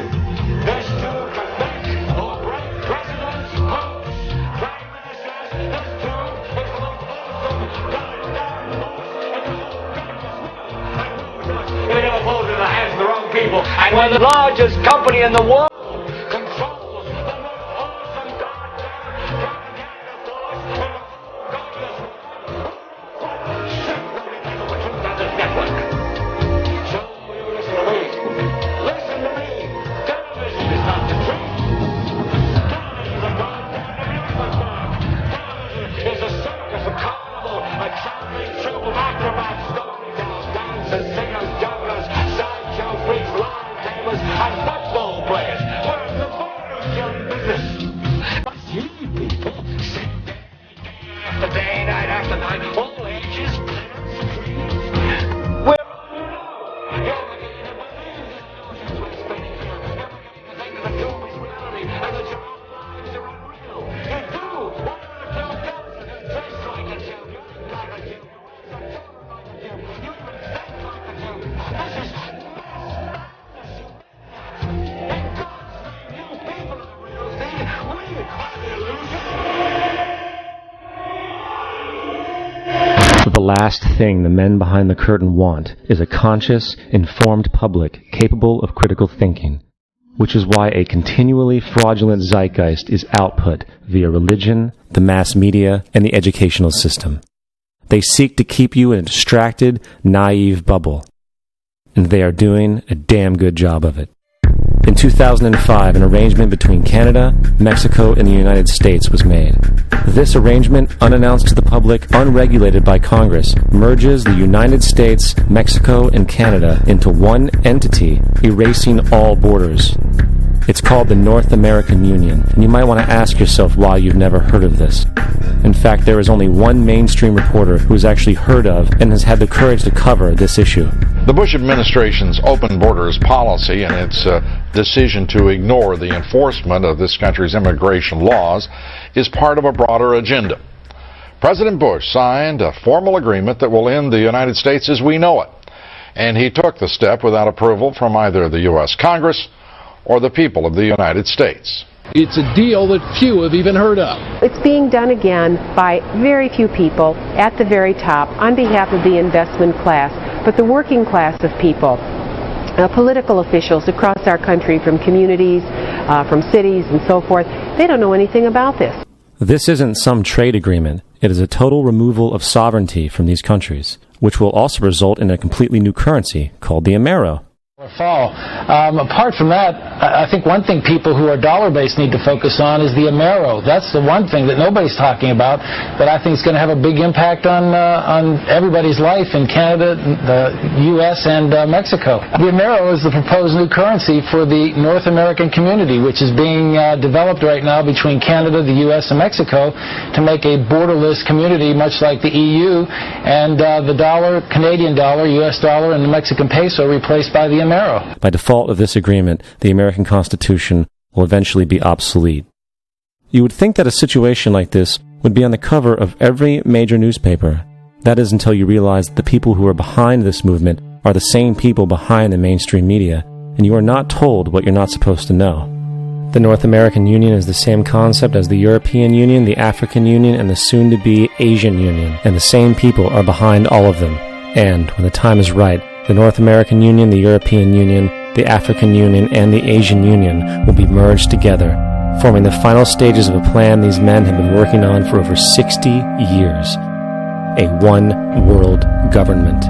This tube can make or break presidents, popes, prime ministers. This tube is the most awesome, goddamn force in the whole goddamn world. And moves us if it ever falls in the hands of the wrong people. And when the largest company in the world controls the most awesome goddamn propaganda force in the whole godless world, shit, nobody can know the truth on this network. So you listen to me. Listen to me. Television is not the truth. Television is a goddamn amusement park. Television is a circus, a carnival, a traveling troupe of acrobats, storytellers, dancers, singers, jugglers, sideshow freaks, lion tamers, and football players. We're in the photo killing business. But you people sit there day after day, night after night, all ages, planets, creeds. We're all you know. You're beginning to believe the notions we're spinning here. You're beginning to think that the tube is reality and that your own lives are unreal. You do. Why not tell girls that dress like a tube? You look like a tube. You wear some like a tube. You even think like a tube. This is mass madness. In God's name, you people are the real thing. We are the illusion. The last thing the men behind the curtain want is a conscious, informed public capable of critical thinking, which is why a continually fraudulent zeitgeist is output via religion, the mass media, and the educational system. They seek to keep you in a distracted, naive bubble, and they are doing a damn good job of it. In 2005, an arrangement between Canada, Mexico, and the United States was made. This arrangement, unannounced to the public, unregulated by Congress, merges the United States, Mexico, and Canada into one entity, erasing all borders. It's called the North American Union, and you might want to ask yourself why you've never heard of this. In fact, there is only one mainstream reporter who has actually heard of and has had the courage to cover this issue. The Bush administration's open borders policy and its decision to ignore the enforcement of this country's immigration laws is part of a broader agenda. President Bush signed a formal agreement that will end the United States as we know it, and he took the step without approval from either the U.S. Congress or the people of the United States. It's a deal that few have even heard of. It's being done again by very few people at the very top on behalf of the investment class, but the working class of people, political officials across our country, from communities, from cities and so forth, they don't know anything about this. This isn't some trade agreement. It is a total removal of sovereignty from these countries, which will also result in a completely new currency called the Amero. Fall. Apart from that, I think one thing people who are dollar-based need to focus on is the Amero. That's the one thing that nobody's talking about that I think is going to have a big impact on everybody's life in Canada, the U.S., and Mexico. The Amero is the proposed new currency for the North American community, which is being developed right now between Canada, the U.S., and Mexico to make a borderless community, much like the EU, and the dollar, Canadian dollar, U.S. dollar, and the Mexican peso replaced by the Amero. By default of this agreement, the American Constitution will eventually be obsolete. You would think that a situation like this would be on the cover of every major newspaper. That is until you realize that the people who are behind this movement are the same people behind the mainstream media, and you are not told what you're not supposed to know. The North American Union is the same concept as the European Union, the African Union, and the soon-to-be Asian Union, and the same people are behind all of them. And, when the time is right, the North American Union, the European Union, the African Union, and the Asian Union will be merged together, forming the final stages of a plan these men have been working on for over 60 years. A one-world government.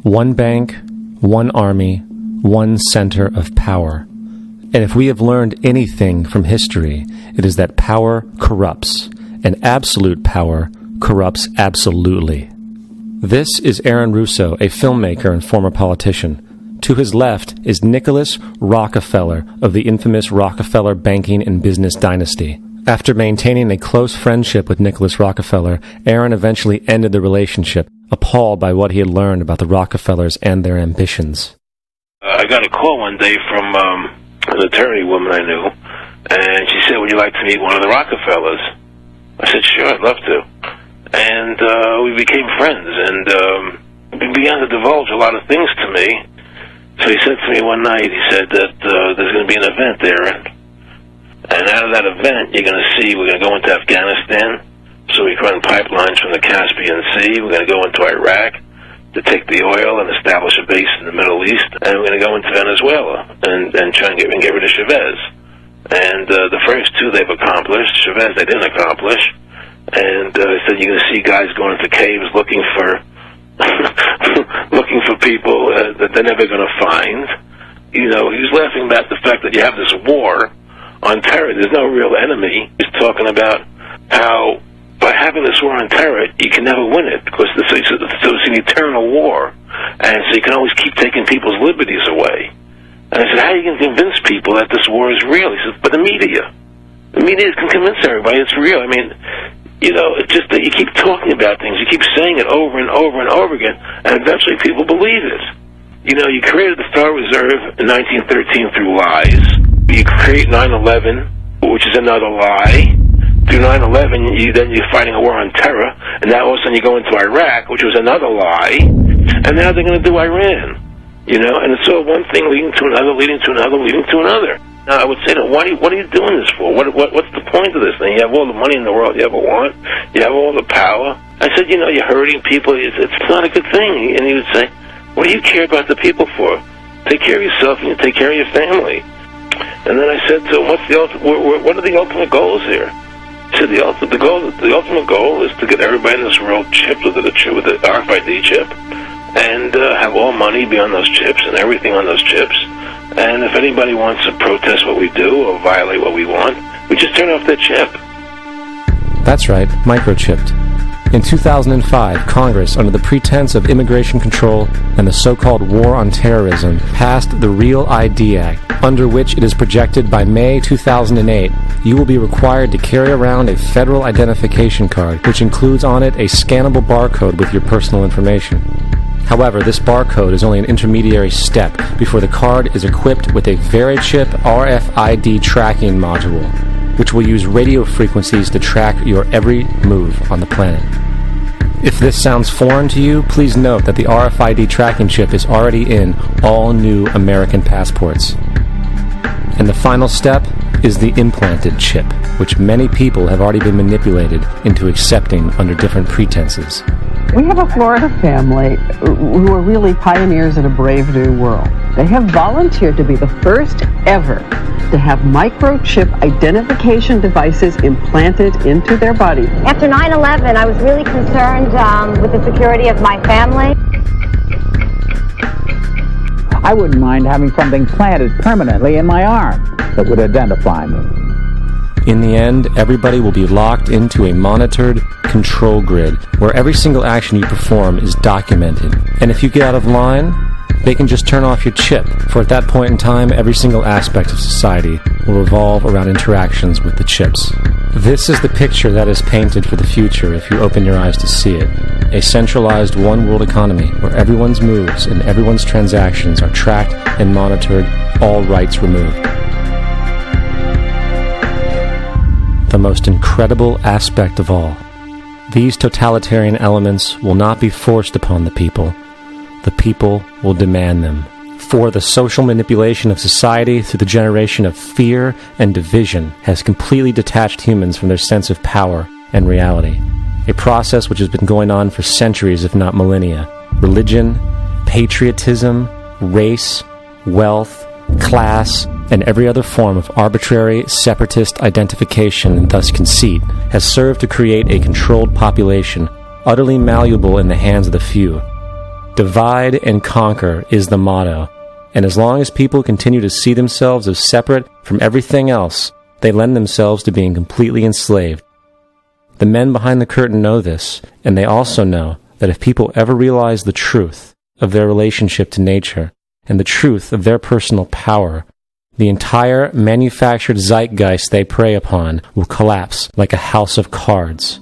One bank, one army, one center of power. And if we have learned anything from history, it is that power corrupts, and absolute power corrupts absolutely. This is Aaron Russo, a filmmaker and former politician. To his left is Nicholas Rockefeller of the infamous Rockefeller banking and business dynasty. After maintaining a close friendship with Nicholas Rockefeller, Aaron eventually ended the relationship, appalled by what he had learned about the Rockefellers and their ambitions. I got a call one day from an attorney woman I knew, and she said, "Would you like to meet one of the Rockefellers?" I said, "Sure, I'd love to." And we became friends, and he began to divulge a lot of things to me. So he said to me one night, he said that there's going to be an event there, and out of that event, you're going to see we're going to go into Afghanistan, so we can run pipelines from the Caspian Sea. We're going to go into Iraq to take the oil and establish a base in the Middle East, and we're going to go into Venezuela and try and get rid of Chavez. And the first two they've accomplished. Chavez they didn't accomplish. And he said you're going to see guys going into caves looking for looking for people that they're never going to find. You know, he was laughing about the fact that you have this war on terror. There's no real enemy. He's talking about how by having this war on terror, you can never win it because it's an eternal war, and so you can always keep taking people's liberties away. And I said, how are you going to convince people that this war is real? He said, but the media can convince everybody it's real. I mean, you know, it's just that you keep talking about things, you keep saying it over and over and over again, and eventually people believe it. You know, you created the Federal Reserve in 1913 through lies. You create 9/11, which is another lie. Through 9/11, you're fighting a war on terror, and now all of a sudden you go into Iraq, which was another lie, and now they're going to do Iran. You know, and it's all one thing leading to another, leading to another, leading to another. Now, I would say to them, what are you doing this for? What's the point of this thing? You have all the money in the world you ever want. You have all the power. I said, you know, you're hurting people. It's not a good thing. And he would say, what do you care about the people for? Take care of yourself and you take care of your family. And then I said to him, what are the ultimate goals here? He said, the ultimate goal is to get everybody in this world chipped with the RFID chip, and have all money be on those chips and everything on those chips. And if anybody wants to protest what we do or violate what we want, we just turn off their chip. That's right, microchipped. In 2005, Congress, under the pretense of immigration control and the so-called war on terrorism, passed the Real ID Act, under which it is projected by May 2008, you will be required to carry around a federal identification card, which includes on it a scannable barcode with your personal information. However, this barcode is only an intermediary step before the card is equipped with a VeriChip RFID tracking module, which will use radio frequencies to track your every move on the planet. If this sounds foreign to you, please note that the RFID tracking chip is already in all new American passports. And the final step is the implanted chip, which many people have already been manipulated into accepting under different pretenses. We have a Florida family who are really pioneers in a brave new world. They have volunteered to be the first ever to have microchip identification devices implanted into their body. After 9/11, I was really concerned with the security of my family. I wouldn't mind having something planted permanently in my arm that would identify me. In the end, everybody will be locked into a monitored control grid where every single action you perform is documented. And if you get out of line, they can just turn off your chip, for at that point in time, every single aspect of society will revolve around interactions with the chips. This is the picture that is painted for the future if you open your eyes to see it. A centralized one-world economy where everyone's moves and everyone's transactions are tracked and monitored, all rights removed. The most incredible aspect of all, these totalitarian elements will not be forced upon the people. The people will demand them. For the social manipulation of society through the generation of fear and division has completely detached humans from their sense of power and reality. A process which has been going on for centuries, if not millennia. Religion, patriotism, race, wealth, class, and every other form of arbitrary, separatist identification and thus conceit has served to create a controlled population, utterly malleable in the hands of the few. Divide and conquer is the motto, and as long as people continue to see themselves as separate from everything else, they lend themselves to being completely enslaved. The men behind the curtain know this, and they also know that if people ever realize the truth of their relationship to nature and the truth of their personal power, the entire manufactured zeitgeist they prey upon will collapse like a house of cards.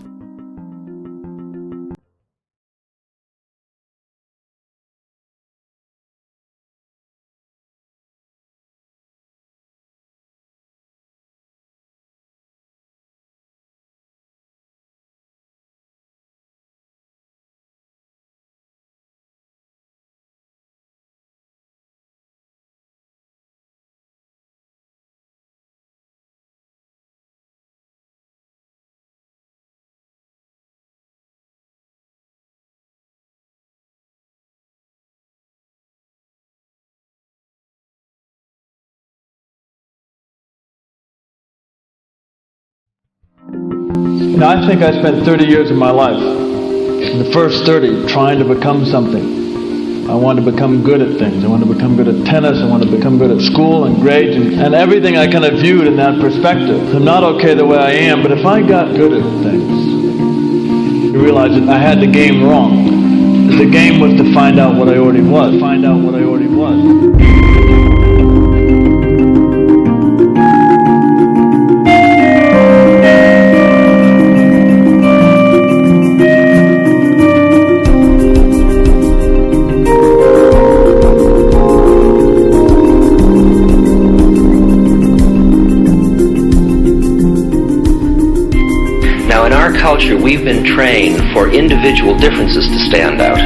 I think I spent 30 years of my life, in the first 30, trying to become something. I wanted to become good at things. I wanted to become good at tennis. I wanted to become good at school and grades and everything I kind of viewed in that perspective. I'm not okay the way I am, but if I got good at things, you realize that I had the game wrong. The game was to find out what I already was. Find out what I already was. We've been trained for individual differences to stand out.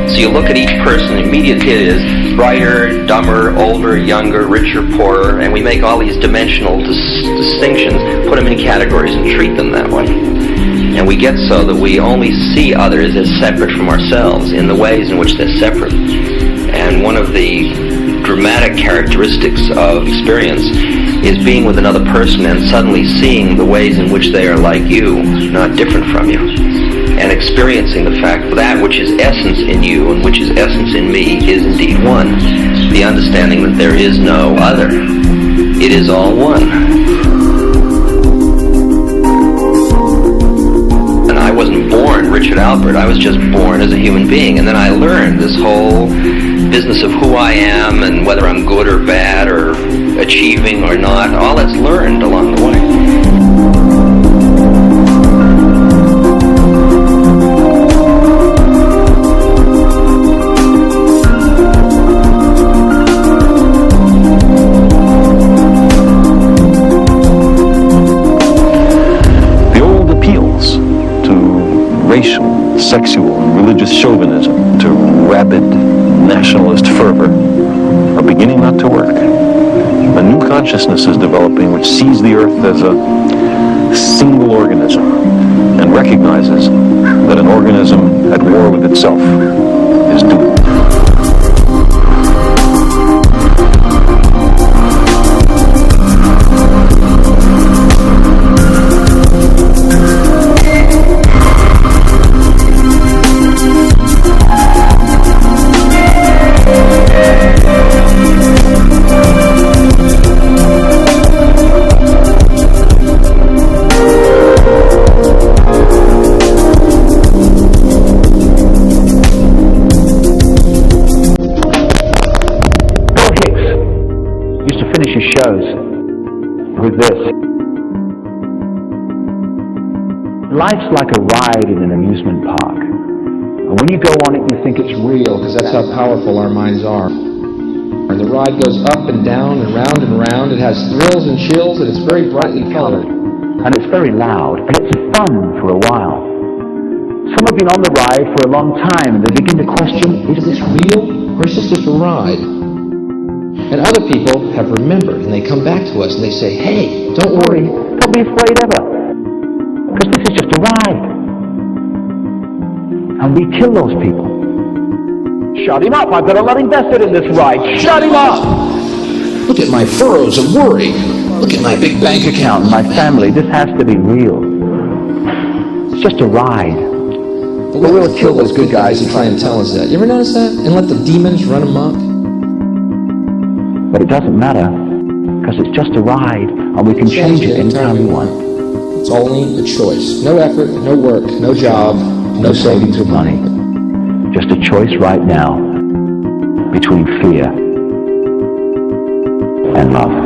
So you look at each person, immediately it is brighter, dumber, older, younger, richer, poorer, and we make all these dimensional distinctions, put them in categories and treat them that way. And we get so that we only see others as separate from ourselves in the ways in which they're separate. And one of the dramatic characteristics of experience is being with another person and suddenly seeing the ways in which they are like you, not different from you, and experiencing the fact that that which is essence in you and which is essence in me is indeed one. The understanding that there is no other. It is all one. And I wasn't born Richard Albert, I was just born as a human being, and then I learned this whole business of who I am and whether I'm good or bad or achieving or not. All that's learned along the way. The old appeals to racial, sexual, religious chauvinism, to rabid nationalist fervor are beginning not to work. A new consciousness is developing which sees the earth as a single organism and recognizes that an organism at war with itself is doomed. Shows with this. Life's like a ride in an amusement park. And when you go on it, you think it's real, because that's how powerful our minds are. And the ride goes up and down and round and round. It has thrills and chills, and it's very brightly colored. And it's very loud, and it's fun for a while. Some have been on the ride for a long time, and they begin to question, is this real, or is this just a ride? And other people have remembered, and they come back to us and they say, hey, don't worry, don't be afraid ever, because this is just a ride. And we kill those people. Shut him up, I've got a lot invested in this ride. Shut him up! Look at my furrows of worry. Look at my big bank account and my family. This has to be real. It's just a ride. But we'll kill those good guys who try and tell us that. You ever notice that? And let the demons run amok? But it doesn't matter, because it's just a ride, and we can change it anytime we want. It's only a choice. No effort, no work, no job, no savings of money. Just a choice right now between fear and love.